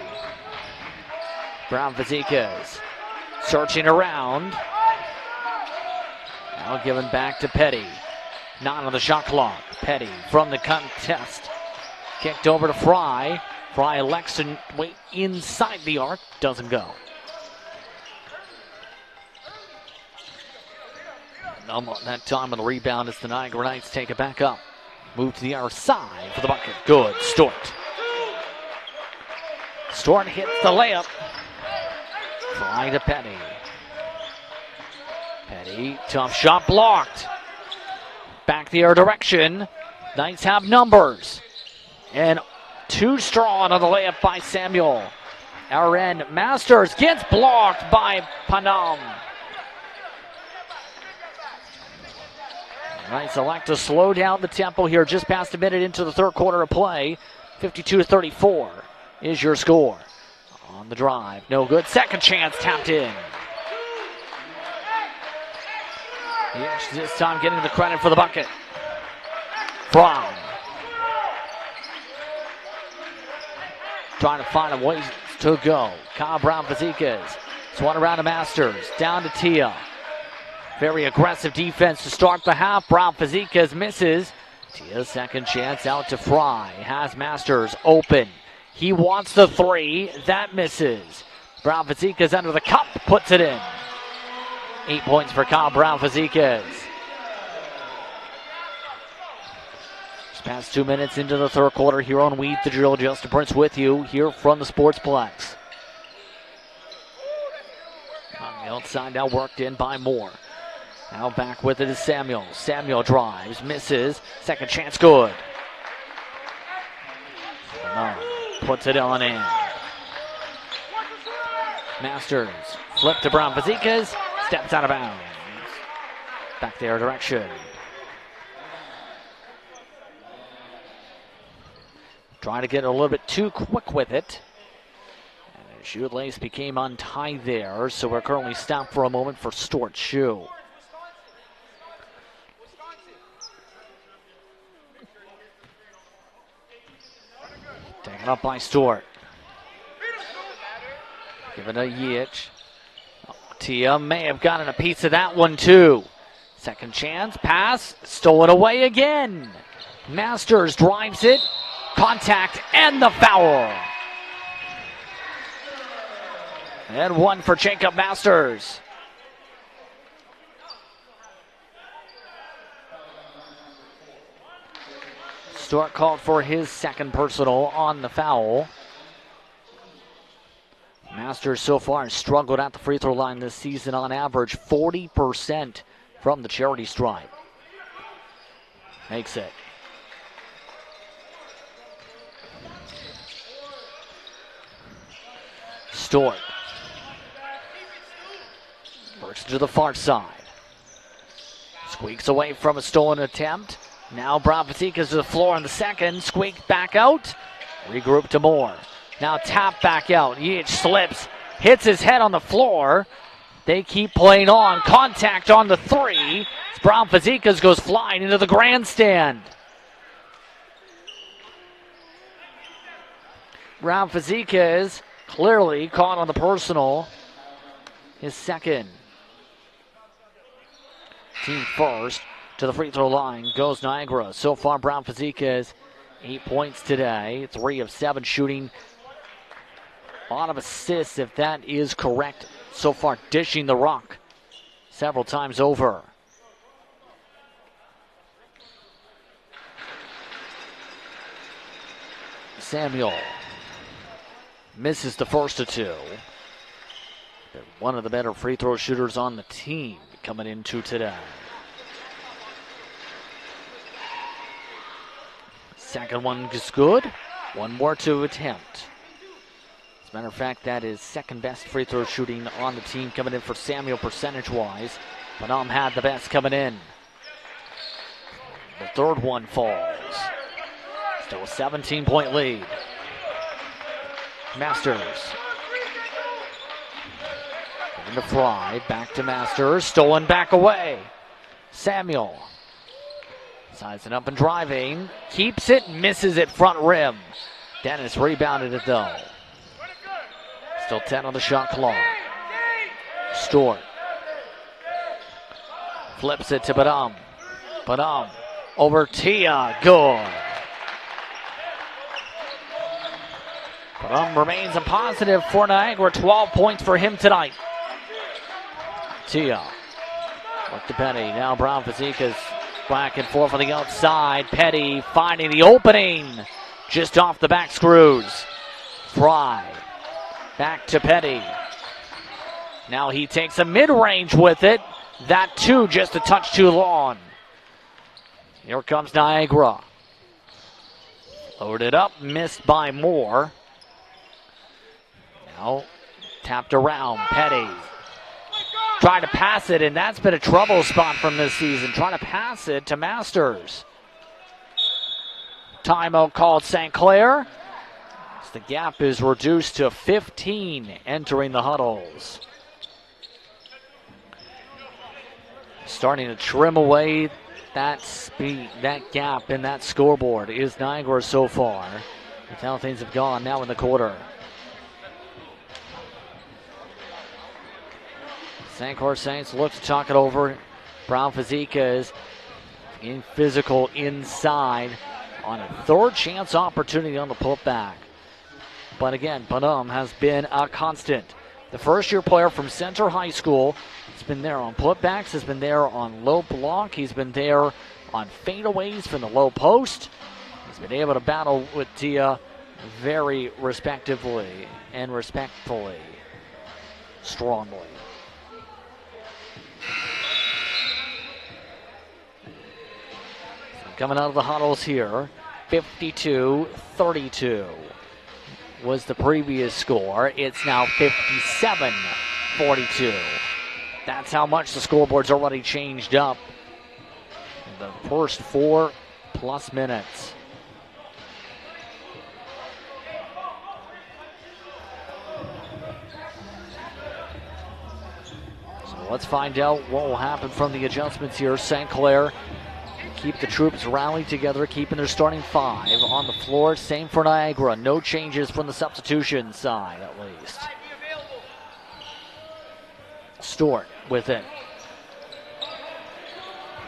Brown Vazikas searching around. Now given back to Petty. Not on the shot clock. Petty from the contest. Kicked over to Fry. Fry elects to wait inside the arc. Doesn't go. That time on the rebound as the Niagara Knights take it back up. Move to the other side for the bucket. Good. Stewart. Stewart hits the layup. Fly to Petty. Petty, tough shot blocked. Back the other direction. Knights have numbers. And too strong on the layup by Samuel. Our end, Masters gets blocked by Panam. Knights elect to slow down the tempo here just past a minute into the third quarter of play. 52-34. is your score. On the drive, no good. Second chance tapped in. This time getting the credit for the bucket. Fry. Trying to find a way to go. Kyle Brown-Fazekas. Swung around to Masters. Down to Tia. Very aggressive defense to start the half. Brown-Fazekas misses. Tia's second chance out to Fry. Has Masters open. He wants the three. That misses. Brown-Fazekas under the cup. Puts it in. 8 points for Kyle Brown-Fazekas. Just past 2 minutes into the third quarter here on Weed the Drill. Justin Prince with you here from the Sportsplex. On the outside now worked in by Moore. Now back with it is Samuel. Samuel drives, misses. Second chance good. Puts it on in. Masters flip to Brown-Fazekas. Steps out of bounds. Back their direction. Trying to get a little bit too quick with it. And the shoelace became untied there, so we're currently stopped for a moment for Stuart Shoe. Taken up by Stuart. Given a Yich. Tia may have gotten a piece of that one too. Second chance, pass, stolen away again. Masters drives it, contact, and the foul. And one for Jacob Masters. Stuart called for his second personal on the foul. Masters so far has struggled at the free throw line this season, on average 40% from the charity stripe. Makes it. Stuart works to the far side. Squeaks away from a stolen attempt. Now Brown-Fazekas to the floor on the second. Squeak back out. Regroup to Moore. Now tap back out. Yich slips. Hits his head on the floor. They keep playing on. Contact on the three. Brown-Fazekas goes flying into the grandstand. Brown-Fazekas clearly caught on the personal. His second. Team first. To the free throw line goes Niagara. So far, Brown-Fazekas 8 points today. 3 of 7 shooting. A lot of assists, if that is correct. So far, dishing the rock several times over. Samuel misses the first of two. They're one of the better free throw shooters on the team coming into today. Second one is good. One more to attempt. As a matter of fact, that is second best free throw shooting on the team coming in for Samuel percentage-wise. Bonham had the best coming in. The third one falls. Still a 17-point lead. Masters. Into Fry. Back to Masters. Stolen back away. Samuel. Sizing up and driving. Keeps it. Misses it front rim. Dennis rebounded it though. Still 10 on the shot clock. Stewart. Flips it to Bonham. Bonham. Over Tia. Good. Bonham remains a positive for Niagara. 12 points for him tonight. Tia. Look to Petty. Now Brown-Fazekas back and forth on the outside. Petty finding the opening. Just off the back screws. Fry. Back to Petty. Now he takes a mid-range with it. That too just a touch too long. Here comes Niagara. Loaded up. Missed by Moore. Now tapped around. Petty. Trying to pass it, and that's been a trouble spot from this season. Trying to pass it to Masters. Timeout called St. Clair. the gap is reduced to 15 entering the huddles. Starting to trim away that speed, that gap in that scoreboard is Niagara so far. That's how things have gone now in the quarter. St. Clair Saints look to talk it over. Brown Fazika is in physical inside on a third chance opportunity on the putback. But again, Bonhomme has been a constant. The first-year player from Center High School has been there on putbacks, has been there on low block, he's been there on fadeaways from the low post. He's been able to battle with Tia very respectively and respectfully, strongly. So coming out of the huddles here, 52-32 was the previous score. It's now 57-42. That's how much the scoreboard's already changed up in the first 4+ minutes. So let's find out what will happen from the adjustments here. St. Clair keep the troops rallied together, keeping their starting 5 on the floor. Same for Niagara. No changes from the substitution side, at least. Stewart with it.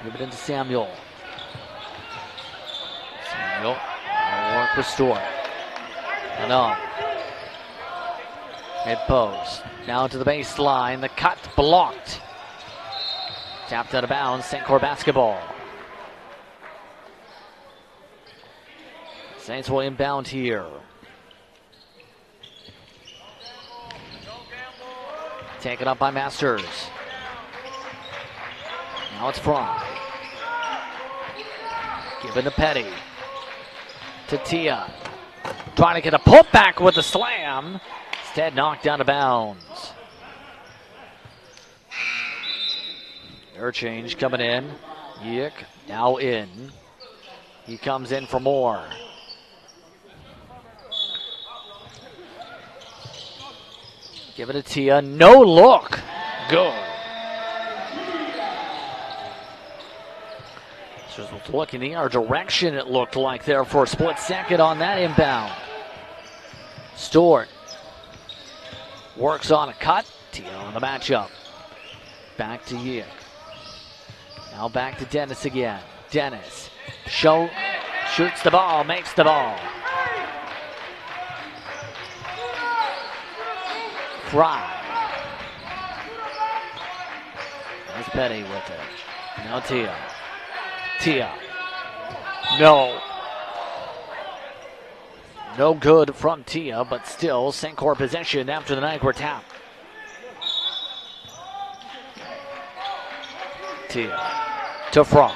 Give it into Samuel. Samuel will work with Stewart. Enough. Mid post. Now to the baseline. The cut blocked. Tapped out of bounds. St. Clair basketball. Saints will inbound here. Taken up by Masters. Now it's Fry. Given to Petty. To Tia. Trying to get a putback with the slam. Instead knocked out of bounds. Air change coming in. Yick now in. He comes in for more. Give it to Tia. No look. Good. Just looking the other direction, it looked like there for a split second on that inbound. Stewart works on a cut. Tia on the matchup. Back to Yick. Now back to Dennis again. Dennis shoots the ball, makes the ball. Fry. There's Petty with it. Now Tia. Tia. No. No good from Tia, but still St. Clair possession after the Niagara tap. Tia. To Fry.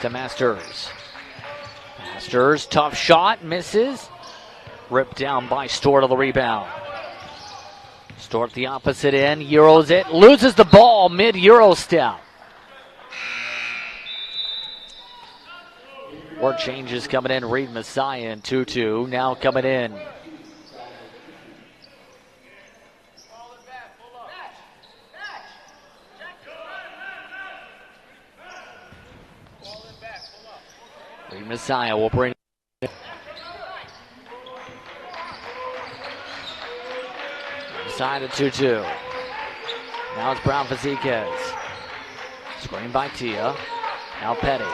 To Masters. Masters, tough shot, misses. Ripped down by Stewart on the rebound. Stewart the opposite end, Euros it, loses the ball mid-Euro step. More changes coming in, Reed Messiah and 2-2 now coming in. Reed Messiah will bring side of 2-2. Now it's Brown Faziquez. Screen by Tia. Now Petty.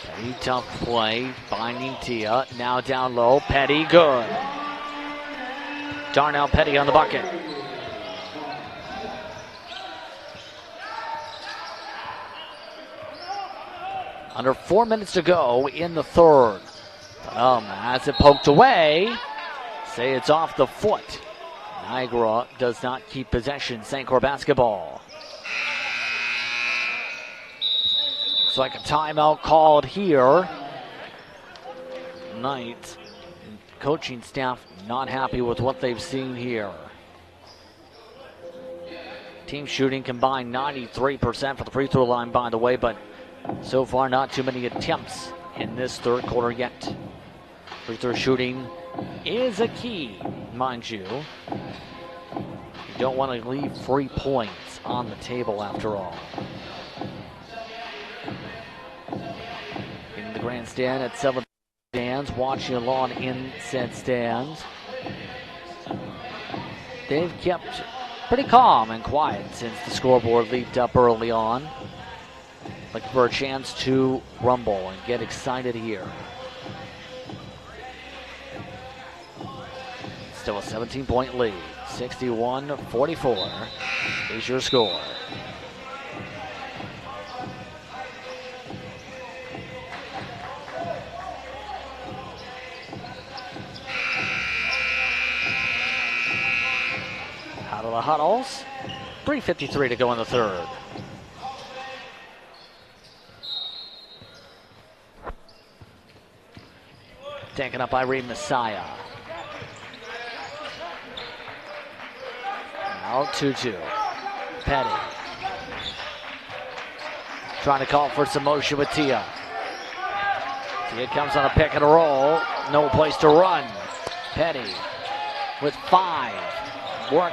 Petty, tough play. Binding Tia. Now down low. Petty, good. Darnell Petty on the bucket. Under 4 minutes to go in the third. Has it poked away. Say it's off the foot. Niagara does not keep possession. St. Clair basketball. Looks like a timeout called here. Knight coaching staff not happy with what they've seen here. Team shooting combined 93% for the free throw line, by the way, but so far not too many attempts in this third quarter yet Free throw shooting is a key, mind you. You don't want to leave free points on the table after all. In the grandstand at 7 stands, watching along in said stands. They've kept pretty calm and quiet since the scoreboard leaped up early on. Looking for a chance to rumble and get excited here. Still a 17-point lead. 61-44 is your score. Out of the huddles. 3:53 to go in the third. Taken up by Reed Messiah. Now 2-2. Petty. Trying to call for some motion with Tia. Tia comes on a pick and a roll. No place to run. Petty with 5. Work.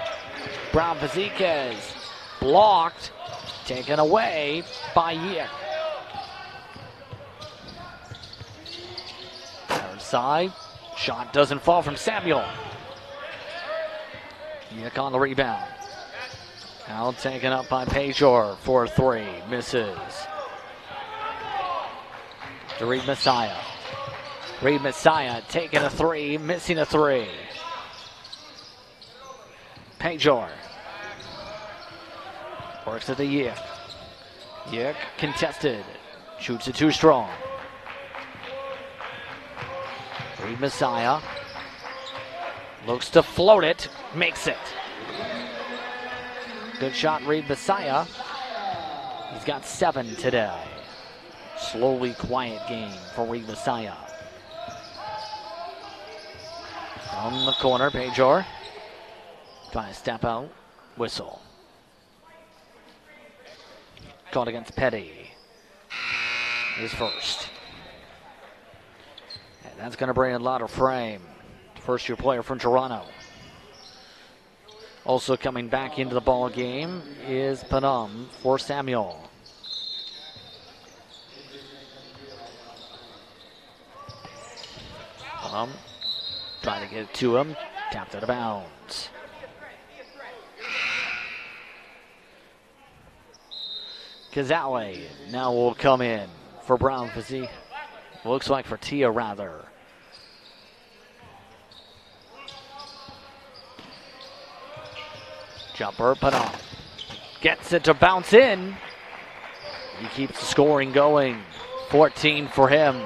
Brown Vazquez. Blocked. Taken away by Yick. Side. Shot doesn't fall from Samuel. Yick on the rebound. Now taken up by Pajor for 3. Misses. To Reed Messiah. Reed Messiah taking a 3, missing a 3. Pajor. Works at the Yick. Yick contested. Shoots it too strong. Reed Messiah looks to float it, makes it. Good shot, Reed Messiah. He's got 7 today. Slowly quiet game for Reed Messiah. From the corner, Pajor trying to step out, whistle. Caught against Petty. His first. That's going to bring in Lauder Frame, first-year player from Toronto. Also coming back into the ball game is Panum for Samuel. Panum trying to get it to him, tapped out of bounds. Kazale now will come in for Brown Vazquez. Looks like for Tia, rather. Jumper, Panam. Gets it to bounce in. He keeps the scoring going. 14 for him.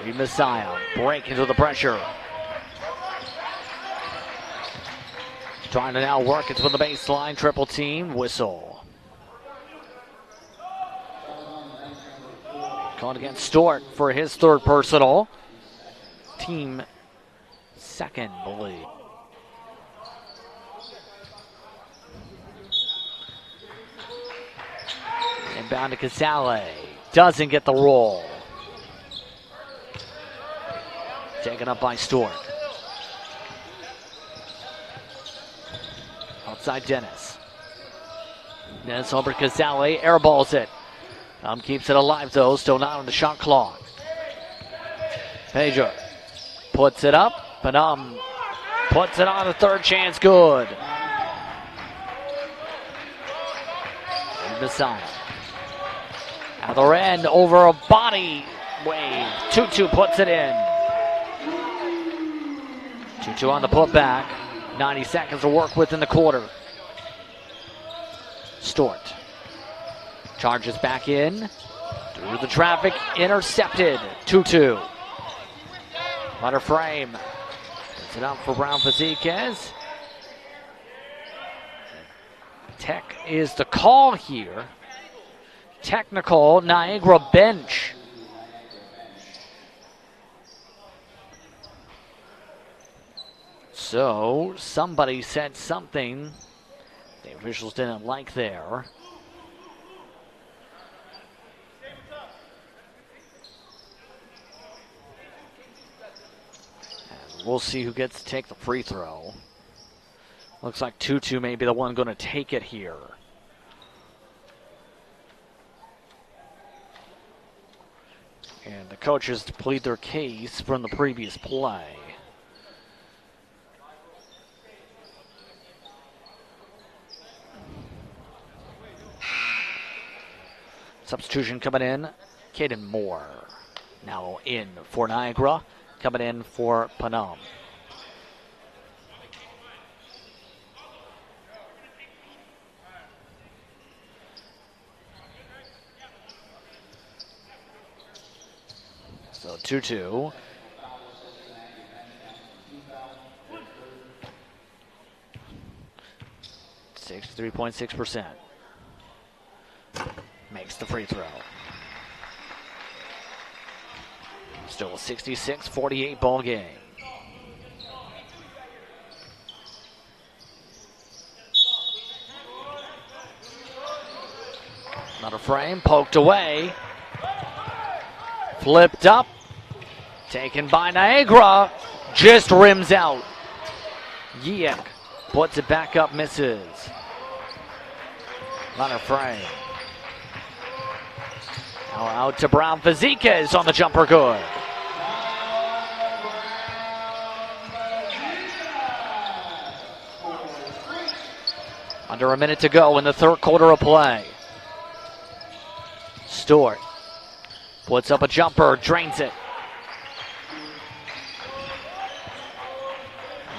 Reed Messiah break into the pressure. Trying to now work it to the baseline. Triple team. Whistle. Caught against Stewart for his 3rd personal. Team 2nd, believe. Inbound to Casale. Doesn't get the roll. Taken up by Stewart. Outside Dennis. Dennis over Casale. Airballs it. Keeps it alive though, still not on the shot clock. Pajor puts it up, but puts it on a 3rd chance, good. Messiah. Other end over a body wave. 2-2 puts it in. 2-2 on the putback. 90 seconds to work with in the quarter. Stewart. Charges back in. Through the traffic. Intercepted. 2-2. Lauder Frame. Puts it up for Brown Vazquez. Tech is the call here. Technical Niagara bench. So somebody said something the officials didn't like there. we'll see who gets to take the free throw. Looks like Tutu may be the one going to take it here. And the coaches plead their case from the previous play. Substitution coming in, Caden Moore. Now in for Niagara, coming in for Panam. So 2-2. .6% makes the free throw. Still a 66-48 ball game. Another frame, poked away. Flipped up. Taken by Niagara. Just rims out. Yiek puts it back up, misses. Another frame. Now out to Brown. Fazekas on the jumper, good. Under a minute to go in the third quarter of play. Stewart puts up a jumper, drains it.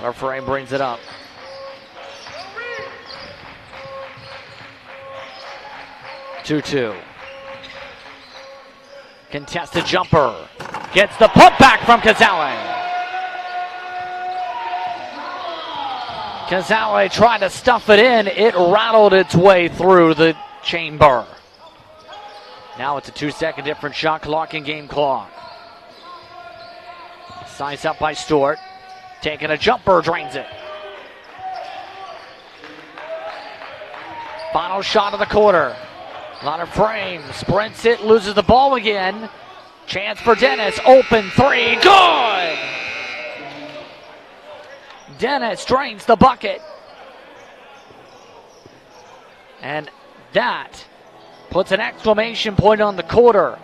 Our frame brings it up. Two. Contested jumper. Gets the putback from Kazawa. Kazawa tried to stuff it in. It rattled its way through the chamber. Now it's a 2-second different shot clock and game clock. Size up by Stewart. Taking a jumper, drains it. Final shot of the quarter. A lot of frame. Sprints it, loses the ball again. Chance for Dennis. Open three. Good! Dennis drains the bucket. And that puts an exclamation point on the quarter.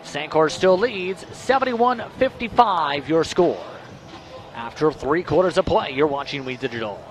Sankor still leads 71-55 your score. After 3 quarters of play, you're watching We Digital.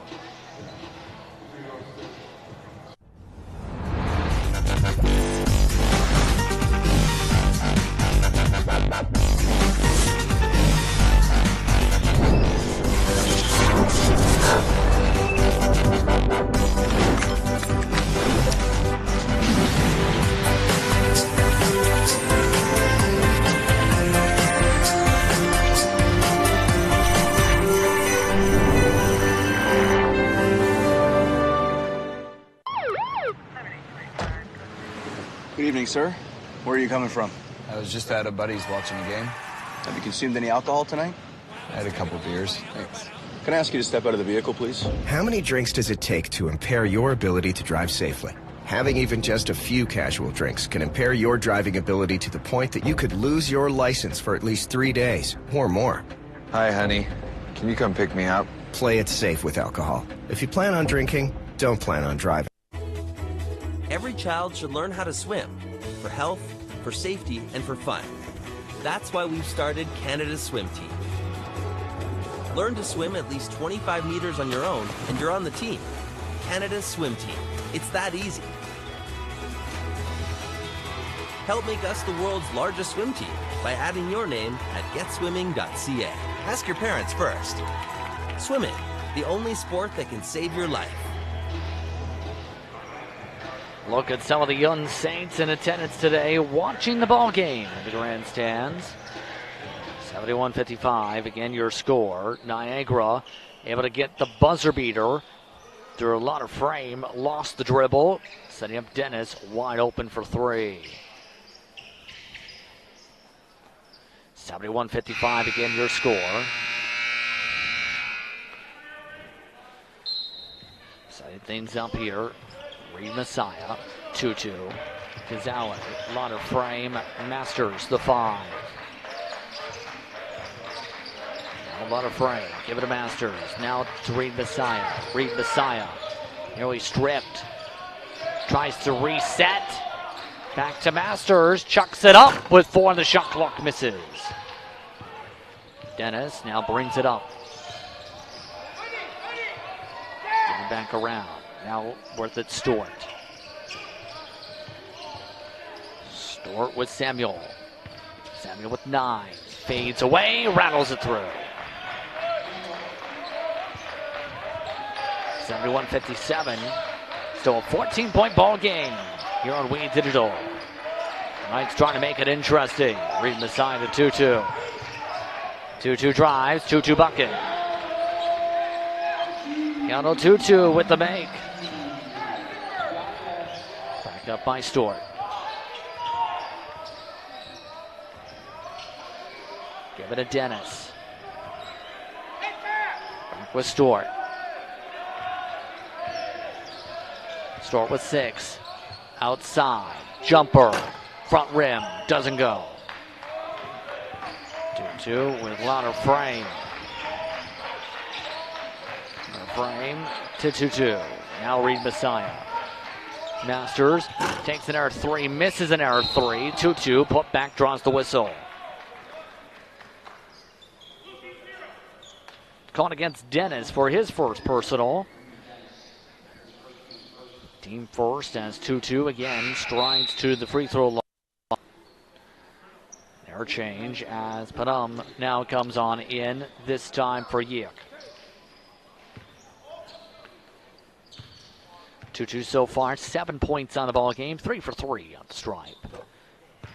Good evening, sir. Where are you coming from? I was just at a buddy's watching a game. Have you consumed any alcohol tonight? I had a couple beers. Thanks. Can I ask you to step out of the vehicle, please? How many drinks does it take to impair your ability to drive safely? Having even just a few casual drinks can impair your driving ability to the point that you could lose your license for at least 3 days or more. Hi, honey. Can you come pick me up? Play it safe with alcohol. If you plan on drinking, don't plan on driving. Every child should learn how to swim for health, for safety, and for fun. That's why we've started Canada's Swim Team. Learn to swim at least 25 meters on your own, and you're on the team. Canada's Swim Team. It's that easy. Help make us the world's largest swim team by adding your name at getswimming.ca. Ask your parents first. Swimming, the only sport that can save your life. Look at some of the young Saints in attendance today watching the ball game in the grandstands. 71-55, again your score. Niagara able to get the buzzer beater through a lot of frame, lost the dribble, setting up Dennis wide open for 3. 71-55, again your score. Setting things up here. Reed Messiah, 2-2. Kazawa, a lot of frame, Masters the 5. A lot of frame. Give it to Masters. Now to Reed Messiah. Reed Messiah. Nearly stripped. Tries to reset. Back to Masters. Chucks it up with 4 on the shot clock. Misses. Dennis now brings it up. Getting back around. Now worth it Stewart. Stewart with Samuel. Samuel with 9. Fades away. Rattles it through. 71-57. Still a 14-point ball game here on We Digital. Knights trying to make it interesting. Reed Messiah to 2-2. 2-2 drives, 2-2 bucket. Yano 2-2 with the make. Back up by Stewart. Give it to Dennis. Back with Stewart. Stewart with 6. Outside. Jumper. Front rim. Doesn't go. 2-2 with Lauder frame. Frame to 2-2. Now Reed Messiah. Masters takes an error 3. Misses an error 3. 2-2. Put back. Draws the whistle. Caught against Dennis for his first personal. Team first as 2-2 again strides to the free throw line. Their change as Padum now comes on in, this time for Yik. 2-2 so far, 7 points on the ball game, 3 for 3 on the stripe.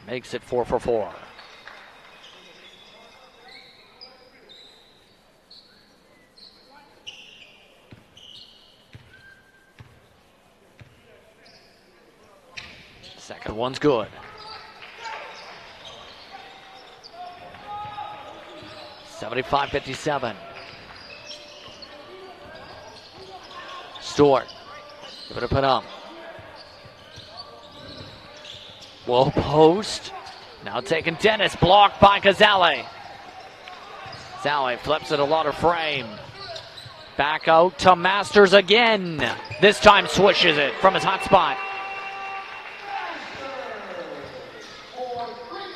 Makes it 4 for 4. Second one's good. (75-57). Stewart. Give it a put up. Low post. Now taking Dennis. Blocked by Casale. Casale flips it a lot of frame. Back out to Masters again. This time swishes it from his hot spot.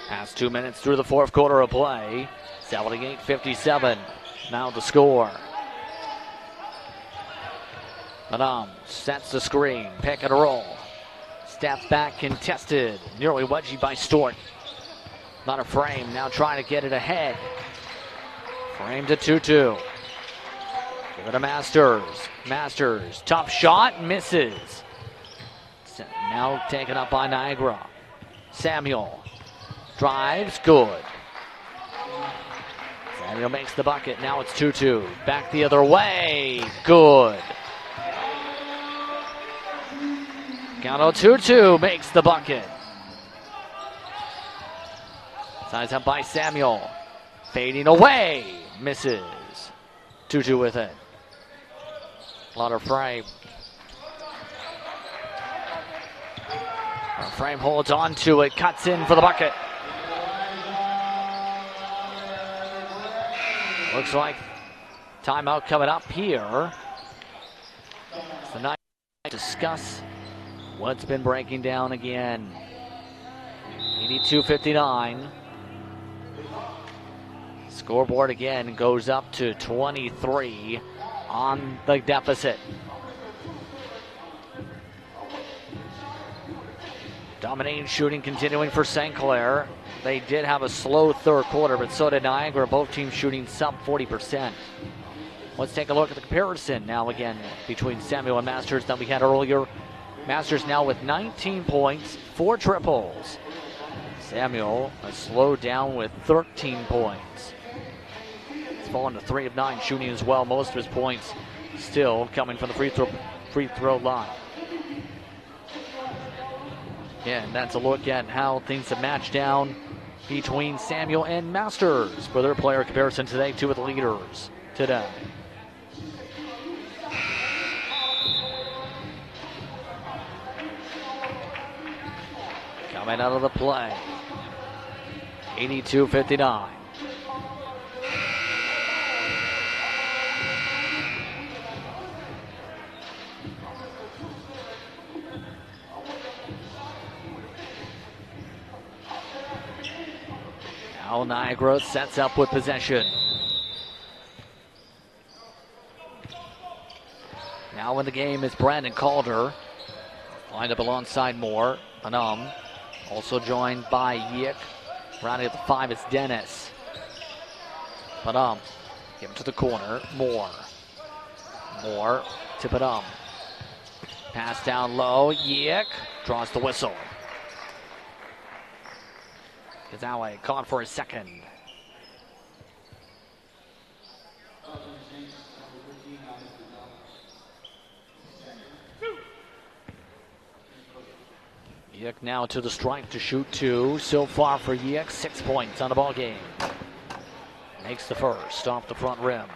Past 2 minutes through the fourth quarter of play. 78-57. Now the score. Madame sets the screen. Pick and roll. Step back contested. Nearly wedged by Stewart. Not a frame. Now trying to get it ahead. Frame to 2-2. Give it to Masters. Masters. Tough shot. Misses. Now taken up by Niagara. Samuel. Drives. Good. Samuel makes the bucket. Now it's 2-2. Back the other way. Good. Gano 2-2 makes the bucket. Size up by Samuel. Fading away. Misses. 2-2 with it. Lauder frame. Frame holds on to it. Cuts in for the bucket. Looks like timeout coming up here. So now discuss what's been breaking down again. 82-59. Scoreboard again goes up to 23 on the deficit. Dominating shooting continuing for St. Clair. They did have a slow third quarter, but so did Niagara. Both teams shooting sub 40%. Let's take a look at the comparison now again between Samuel and Masters that we had earlier. Masters now with 19 points, 4 triples. Samuel has slowed down with 13 points. He's fallen to 3 of 9 shooting as well. Most of his points still coming from the free throw line. Yeah, and that's a look at how things have matched down between Samuel and Masters for their player comparison today. 2 of the leaders today. Coming out of the play. 82-59. Now Niagara sets up with possession. Now in the game is Brandon Calder. Lined up alongside Moore. Panam also joined by Yik. Rounding at the 5 is Dennis. Panam. Give him to the corner. Moore. Moore to Panam. Pass down low. Yik draws the whistle. Kazawa caught for his second. Yik now to the strike to shoot 2. So far for Yik, 6 points on the ball game. Makes the first off the front rim.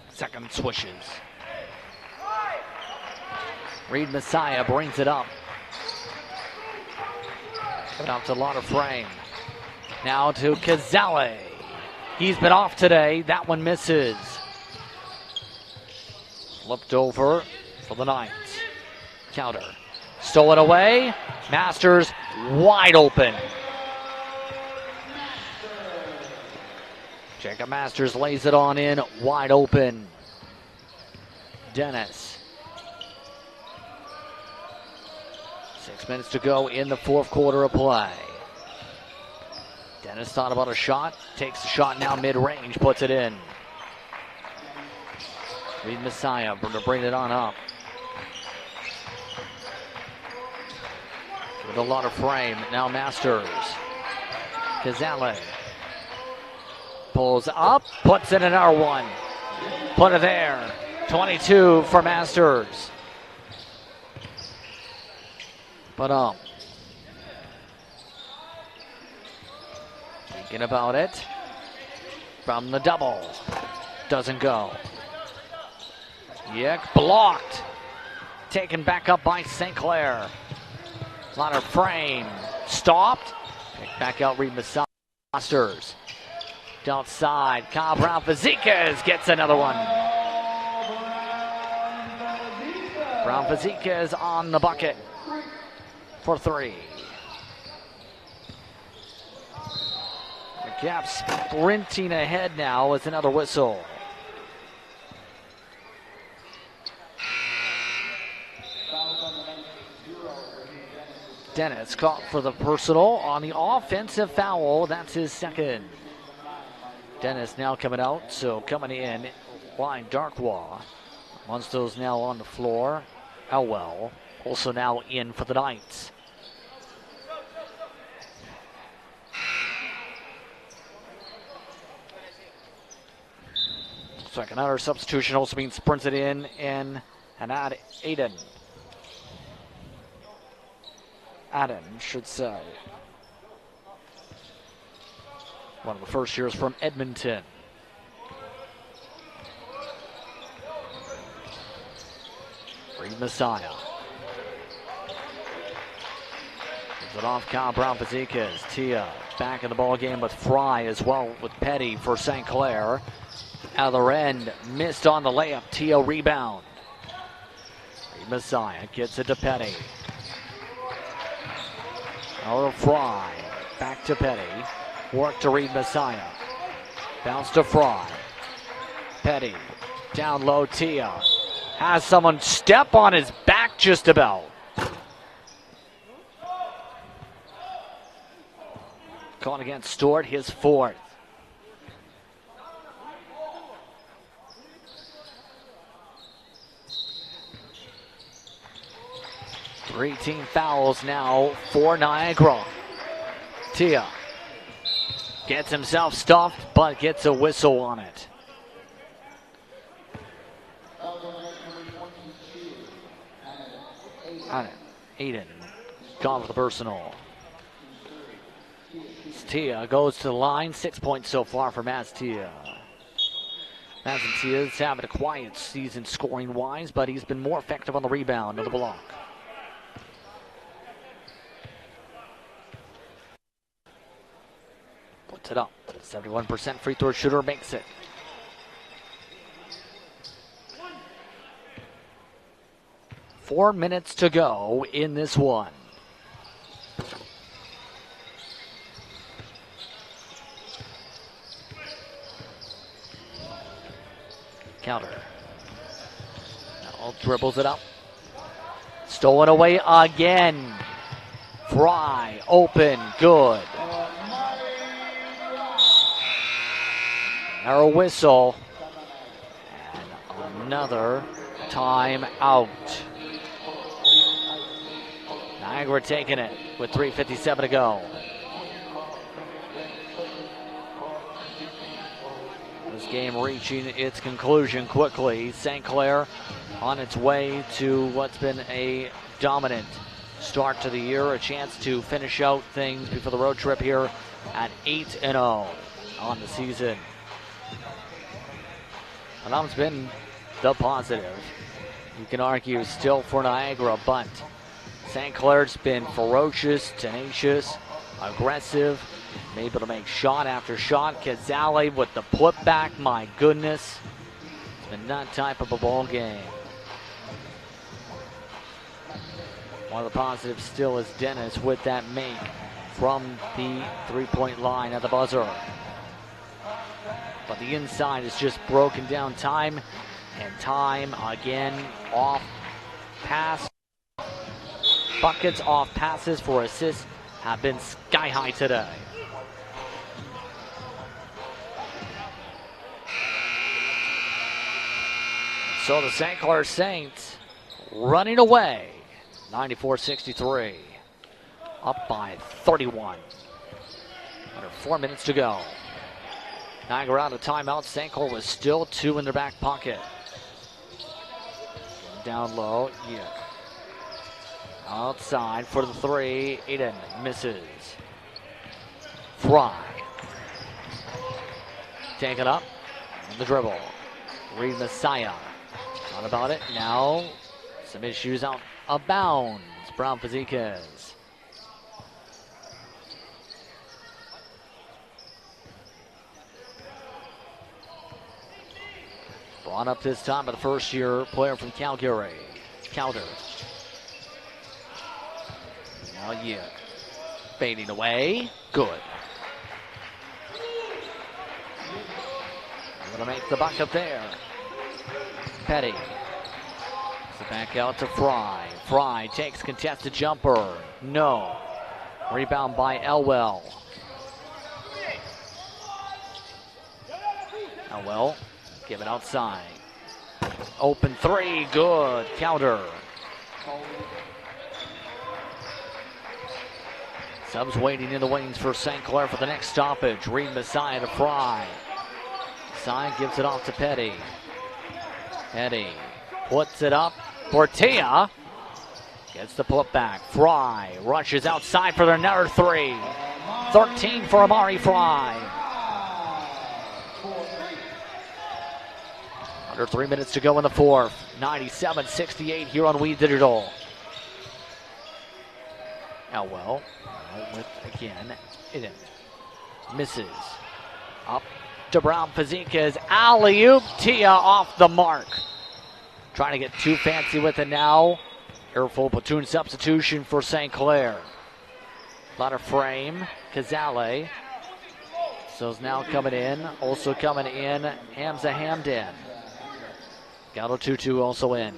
Second swishes. Reed Messiah brings it up. Coming out to Lauder Frame. Now to Kazale. He's been off today. That one misses. Flipped over for the Knights. Counter. Stolen away. Masters wide open. Jacob Masters lays it on in, wide open. Dennis. 6 minutes to go in the fourth quarter of play. Dennis thought about a shot, takes the shot now mid-range, puts it in. Reed Messiah to bring it on up. With a lot of frame, now Masters. Kazale. Pulls up, puts in another one. Put it there. 22 for Masters. But thinking about it. From the double. Doesn't go. Yik blocked. Taken back up by St. Clair. Lot of frame. Stopped. Picked back out Reed Masters. Outside, Kyle Brown Fazekas gets another one. Brown Fazekas on the bucket for 3. The Caps sprinting ahead now with another whistle. Dennis caught for the personal on the offensive foul. That's his second. Dennis now coming out, so coming in, line Darkwa. Munstow's now on the floor. Elwell also now in for the Knights. Looks like another substitution also being sprinted in, and Anad Aiden. Adam should say. One of the first years from Edmonton. Reed Messiah. Gives it off Kyle Brown Fazekas. Tia back in the ball game with Fry as well with Petty for St. Clair. Other end missed on the layup. Tia rebound. Reed Messiah gets it to Petty. Out of Fry. Back to Petty. Work to Reed Messiah. Bounce to Fry. Petty. Down low, Tia. Has someone step on his back just about. Caught against Stewart, his 4th. Three team fouls now for Niagara. Tia. Gets himself stuffed, but gets a whistle on it. Aiden gone with the personal. Tia goes to the line. 6 points so far for Maz Tia. Maz Tia's having a quiet season scoring-wise, but he's been more effective on the rebound of the block. Puts it up. 71% free throw shooter makes it. 4 minutes to go in this one. Counter. Now dribbles it up. Stolen away again. Fry, open, good. Narrow whistle. And another time out. Niagara taking it with 3:57 to go. This game reaching its conclusion quickly. St. Clair on its way to what's been a dominant start to the year. A chance to finish out things before the road trip here at 8-0 on the season. And that's been the positive. You can argue still for Niagara, but St. Clair's been ferocious, tenacious, aggressive, able to make shot after shot. Casale with the putback, my goodness. It's been that type of a ball game. One of the positives still is Dennis with that make from the three-point line at the buzzer. But the inside is just broken down time and time again. Off pass. Buckets off passes for assists have been sky high today. So the St. Clair Saints running away. 94-63. Up by 31. Under 4 minutes to go. Niagara out of timeout. St. Clair was still 2 in their back pocket. Down low. Yeah. Outside for the 3. Aiden misses. Fry. Take it up. On the dribble. Reed Messiah. Thought about it. Now some issues out of bounds. Brown Fazekas. Brought up this time by the first-year player from Calgary. Calder. Now Yick. Fading away. Good. Gonna make the bucket there. Petty. So back out to Fry. Fry takes contested jumper. No. Rebound by Elwell. Elwell. Give it outside. Open 3. Good. Counter. Subs waiting in the wings for St. Clair for the next stoppage. Reed Messiah to Fry. Messiah gives it off to Petty. Petty puts it up. Portilla gets the putback. Fry rushes outside for another 3. 13 for Amari Fry. Under 3 minutes to go in the fourth. 97-68 here on We Digital. Elwell with again. It misses. Up to Brown Fazekas. Alley-oop. Tia off the mark. Trying to get too fancy with it now. Airful platoon substitution for St. Clair. A lot of frame. Casale. So is now coming in. Also coming in, Hamza Hamdan. Gallo Tutu also in.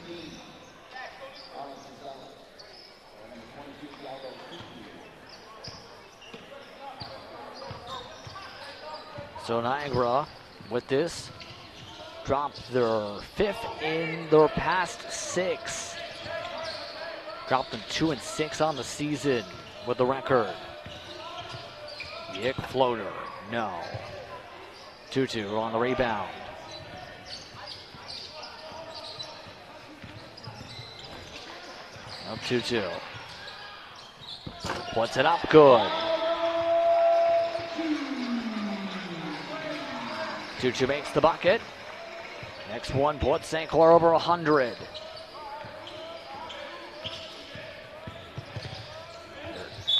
So Niagara, with this, dropped their 5th in their past 6. Dropped them 2-6 on the season with the record. Yick floater, no. Tutu on the rebound. Up 2-2. Puts it up, good. Tutu makes the bucket. Next one puts St. Clair over 100.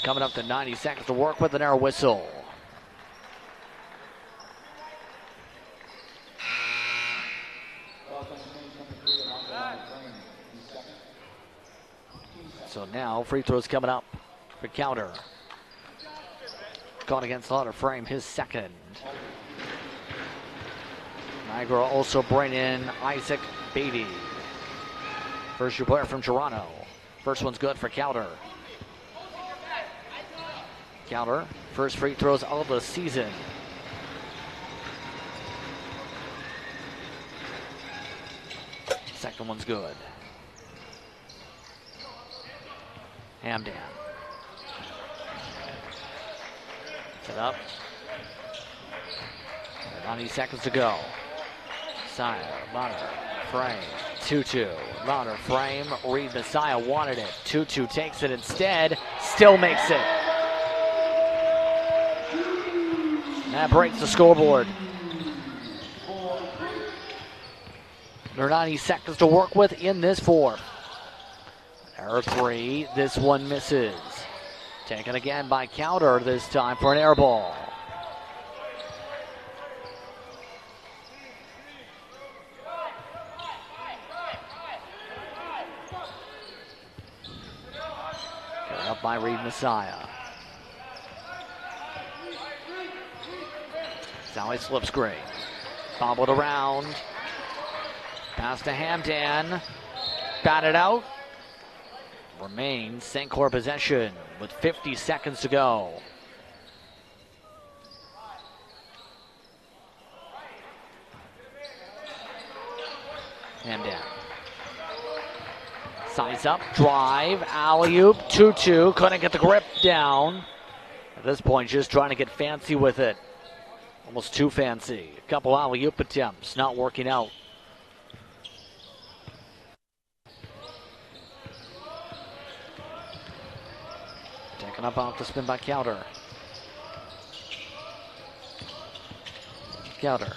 Coming up to 90 seconds to work with an air whistle. So now free throws coming up for Counter. Caught against the Hunter frame, his second. Niagara also bring in Isaac Beatty. First year player from Toronto. First one's good for Counter. Counter, first free throws of the season. Second one's good. Hamdan. Set up. 90 seconds to go. Messiah, Bonner, frame, 2-2. Bonner, frame, Reed Messiah wanted it. 2-2 takes it instead, still makes it. That breaks the scoreboard. There are 90 seconds to work with in this fourth. Error 3, this one misses. Taken again by Counter, this time for an air ball. Carried up by Reed Messiah. Sally slip screen. Bobbled around. Pass to Hamdan. Batted out. Remains St. Clair possession with 50 seconds to go. Hamdan. Size up, drive, alley-oop, 2-2. Couldn't get the grip down. At this point, just trying to get fancy with it. Almost too fancy. A couple alley-oop attempts, not working out. Taken up off the spin by Counter. Counter.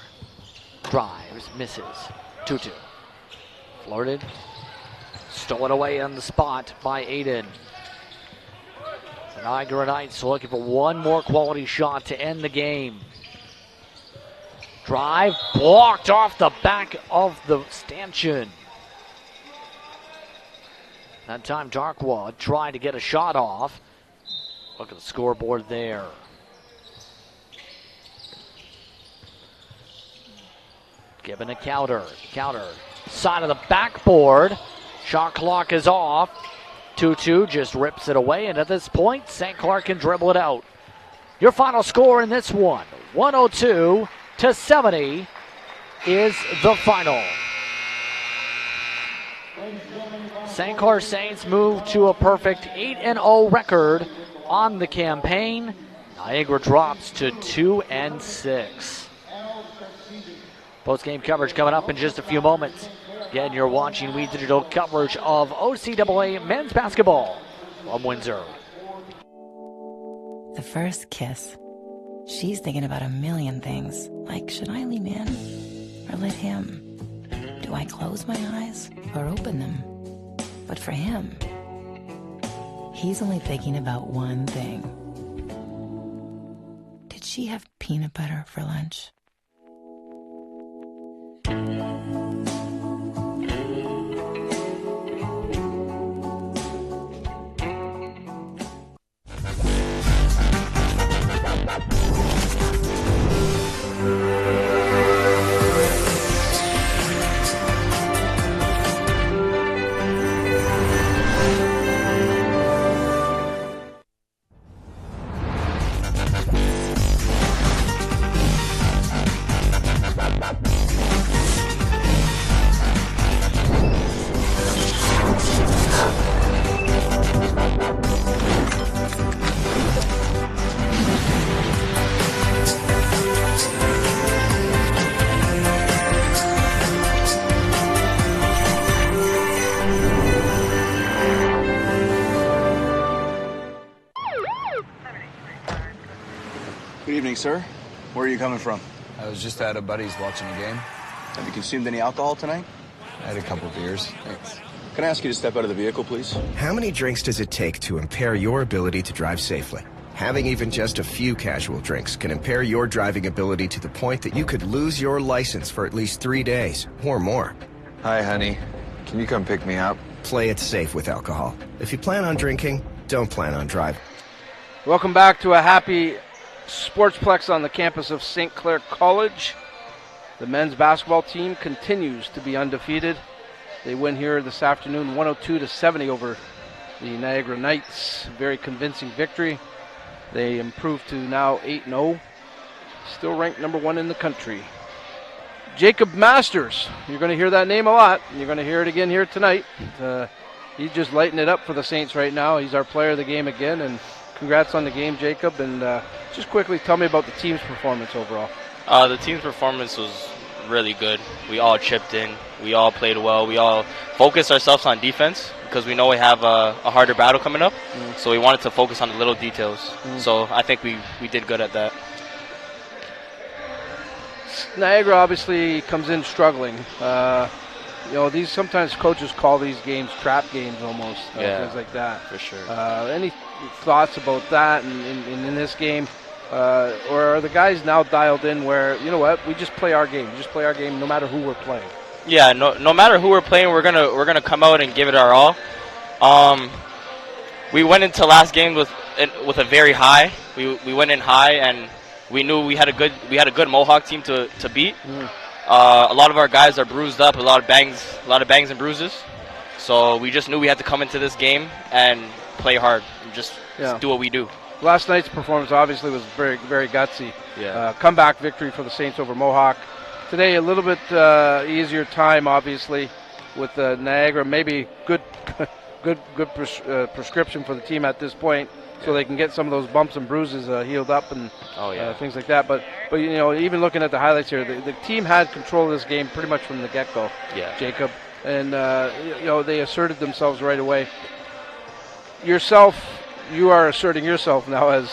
Drives, misses. 2-2. Flirted. Stolen away on the spot by Aiden. The Niagara Knights looking for one more quality shot to end the game. Drive blocked off the back of the stanchion. That time Darkwa tried to get a shot off. Look at the scoreboard there. Given a Counter. Counter. Side of the backboard. Shot clock is off. 2-2 just rips it away. And at this point, St. Clair can dribble it out. Your final score in this one, 102-70 is the final. St. Clair Saints move to a perfect 8-0 record on the campaign. Niagara drops to 2-6. Post-game coverage coming up in just a few moments. Again, you're watching We Digital coverage of OCAA men's basketball from Windsor. The first kiss. She's thinking about a million things, like should I lean in or let him? Do I close my eyes or open them? But for him, he's only thinking about one thing. Did she have peanut butter for lunch? Good evening, sir. Where are you coming from? I was just at a buddy's watching a game. Have you consumed any alcohol tonight? I had a couple beers. Thanks. Can I ask you to step out of the vehicle, please? How many drinks does it take to impair your ability to drive safely? Having even just a few casual drinks can impair your driving ability to the point that you could lose your license for at least 3 days or more. Hi, honey. Can you come pick me up? Play it safe with alcohol. If you plan on drinking, don't plan on driving. Welcome back to a happy Sportsplex on the campus of St. Clair College. The men's basketball team continues to be undefeated. They win here this afternoon 102-70 over the Niagara Knights. Very convincing victory. They improved to now 8-0. Still ranked number 1 in the country. Jacob Masters. You're going to hear that name a lot. You're going to hear it again here tonight. He's just lighting it up for the Saints right now. He's our player of the game again, and congrats on the game, Jacob. And just quickly tell me about the team's performance overall. The team's performance was really good. We all chipped in. We all played well. We all focused ourselves on defense because we know we have a harder battle coming up. So we wanted to focus on the little details. So I think we did good at that. Niagara obviously comes in struggling. These sometimes coaches call these games trap games almost, things like that. For sure. Any thoughts about that in this game? Or are the guys now dialed in where, you know what, we just play our game. We just play our game no matter who we're playing. Yeah, no matter who we're playing, we're gonna come out and give it our all. We went into last game with a very high. We went in high, and we knew we had a good Mohawk team to beat. A lot of our guys are bruised up, a lot of bangs and bruises. So we just knew we had to come into this game and play hard and just do what we do. Last night's performance obviously was very, very gutsy. Comeback victory for the Saints over Mohawk. Today a little bit easier time, obviously, with Niagara. Maybe good prescription for the team at this point, so they can get some of those bumps and bruises healed up and things like that. But even looking at the highlights here, the team had control of this game pretty much from the get-go. Jacob, and they asserted themselves right away. You are asserting yourself now as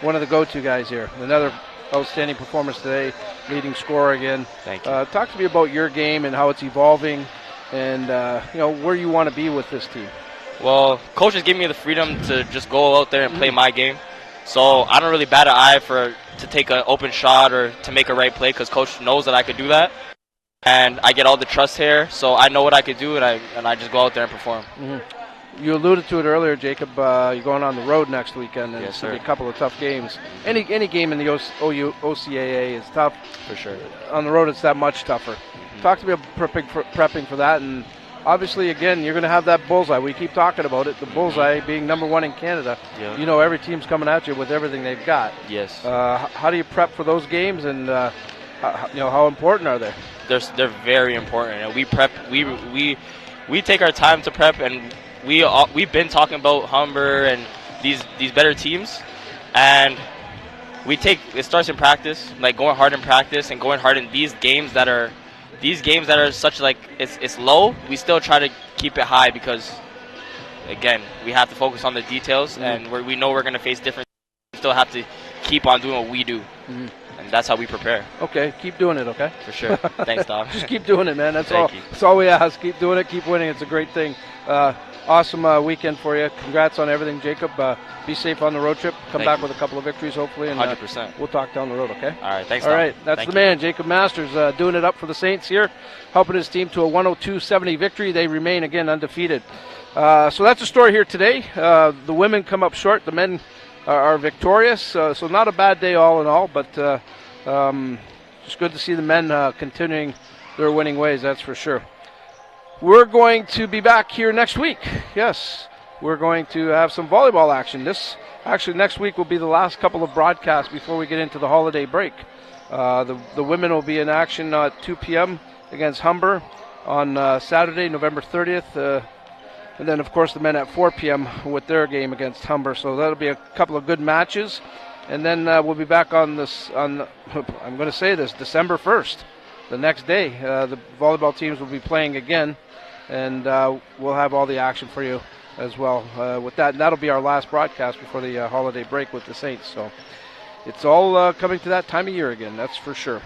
one of the go-to guys here. Another outstanding performance today, leading scorer again. Thank you. Talk to me about your game and how it's evolving, and where you want to be with this team. Well, coaches gave me the freedom to just go out there and play my game. So I don't really bat an eye to take an open shot or to make a right play because coach knows that I could do that. And I get all the trust here, so I know what I could do, and I just go out there and perform. You alluded to it earlier, Jacob. You're going on the road next weekend, and yes, it's going to be a couple of tough games. Any game in the OCAA is tough. For sure. On the road, it's that much tougher. Talk to me about prepping for that, and obviously, again, you're going to have that bullseye. We keep talking about it, the bullseye being number 1 in Canada. You know every team's coming at you with everything they've got. Yes. How do you prep for those games, and how important are they? They're very important, and we prep. We take our time to prep, and we've been talking about Humber and these better teams, and it starts in practice, like going hard in practice and going hard in these games that are such like it's low. We still try to keep it high because, again, we have to focus on the details, and we know we're going to face different. We still have to keep on doing what we do, and that's how we prepare. Okay, keep doing it. Okay, for sure. Thanks, Dom. Just keep doing it, man. That's Thank you. That's all we ask. Keep doing it. Keep winning. It's a great thing. Awesome weekend for you. Congrats on everything, Jacob. Be safe on the road trip. Come back with a couple of victories, hopefully. And 100%. We'll talk down the road, okay? All right, thanks, All Tom. right, that's the man, Jacob Masters, doing it up for the Saints here, helping his team to a 102-70 victory. They remain, again, undefeated. So that's the story here today. The women come up short. The men are victorious. So not a bad day all in all, but just good to see the men continuing their winning ways, that's for sure. We're going to be back here next week. Yes, we're going to have some volleyball action. Next week will be the last couple of broadcasts before we get into the holiday break. The women will be in action at 2 p.m. against Humber on Saturday, November 30th. And then, of course, the men at 4 p.m. with their game against Humber. So that'll be a couple of good matches. And then we'll be back I'm going to say this, December 1st. The next day, the volleyball teams will be playing again. And we'll have all the action for you as well with that. And that'll be our last broadcast before the holiday break with the Saints. So it's all coming to that time of year again, that's for sure.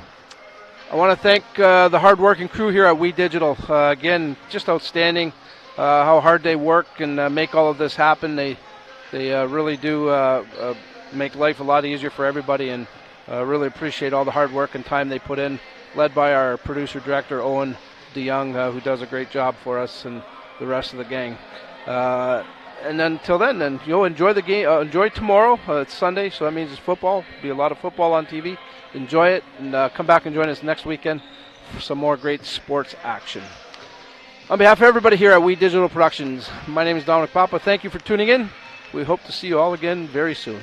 I want to thank the hard-working crew here at We Digital. Again, just outstanding how hard they work and make all of this happen. They really do make life a lot easier for everybody, and really appreciate all the hard work and time they put in, led by our producer-director, Owen DeYoung, who does a great job for us. And the rest of the gang. And then until then, enjoy the game. Enjoy tomorrow. It's Sunday, so that means it's football. Be a lot of football on TV. Enjoy it, and come back and join us next weekend for some more great sports action. On behalf of everybody here at We Digital Productions, my name is Dominic Papa. Thank you for tuning in. We hope to see you all again very soon.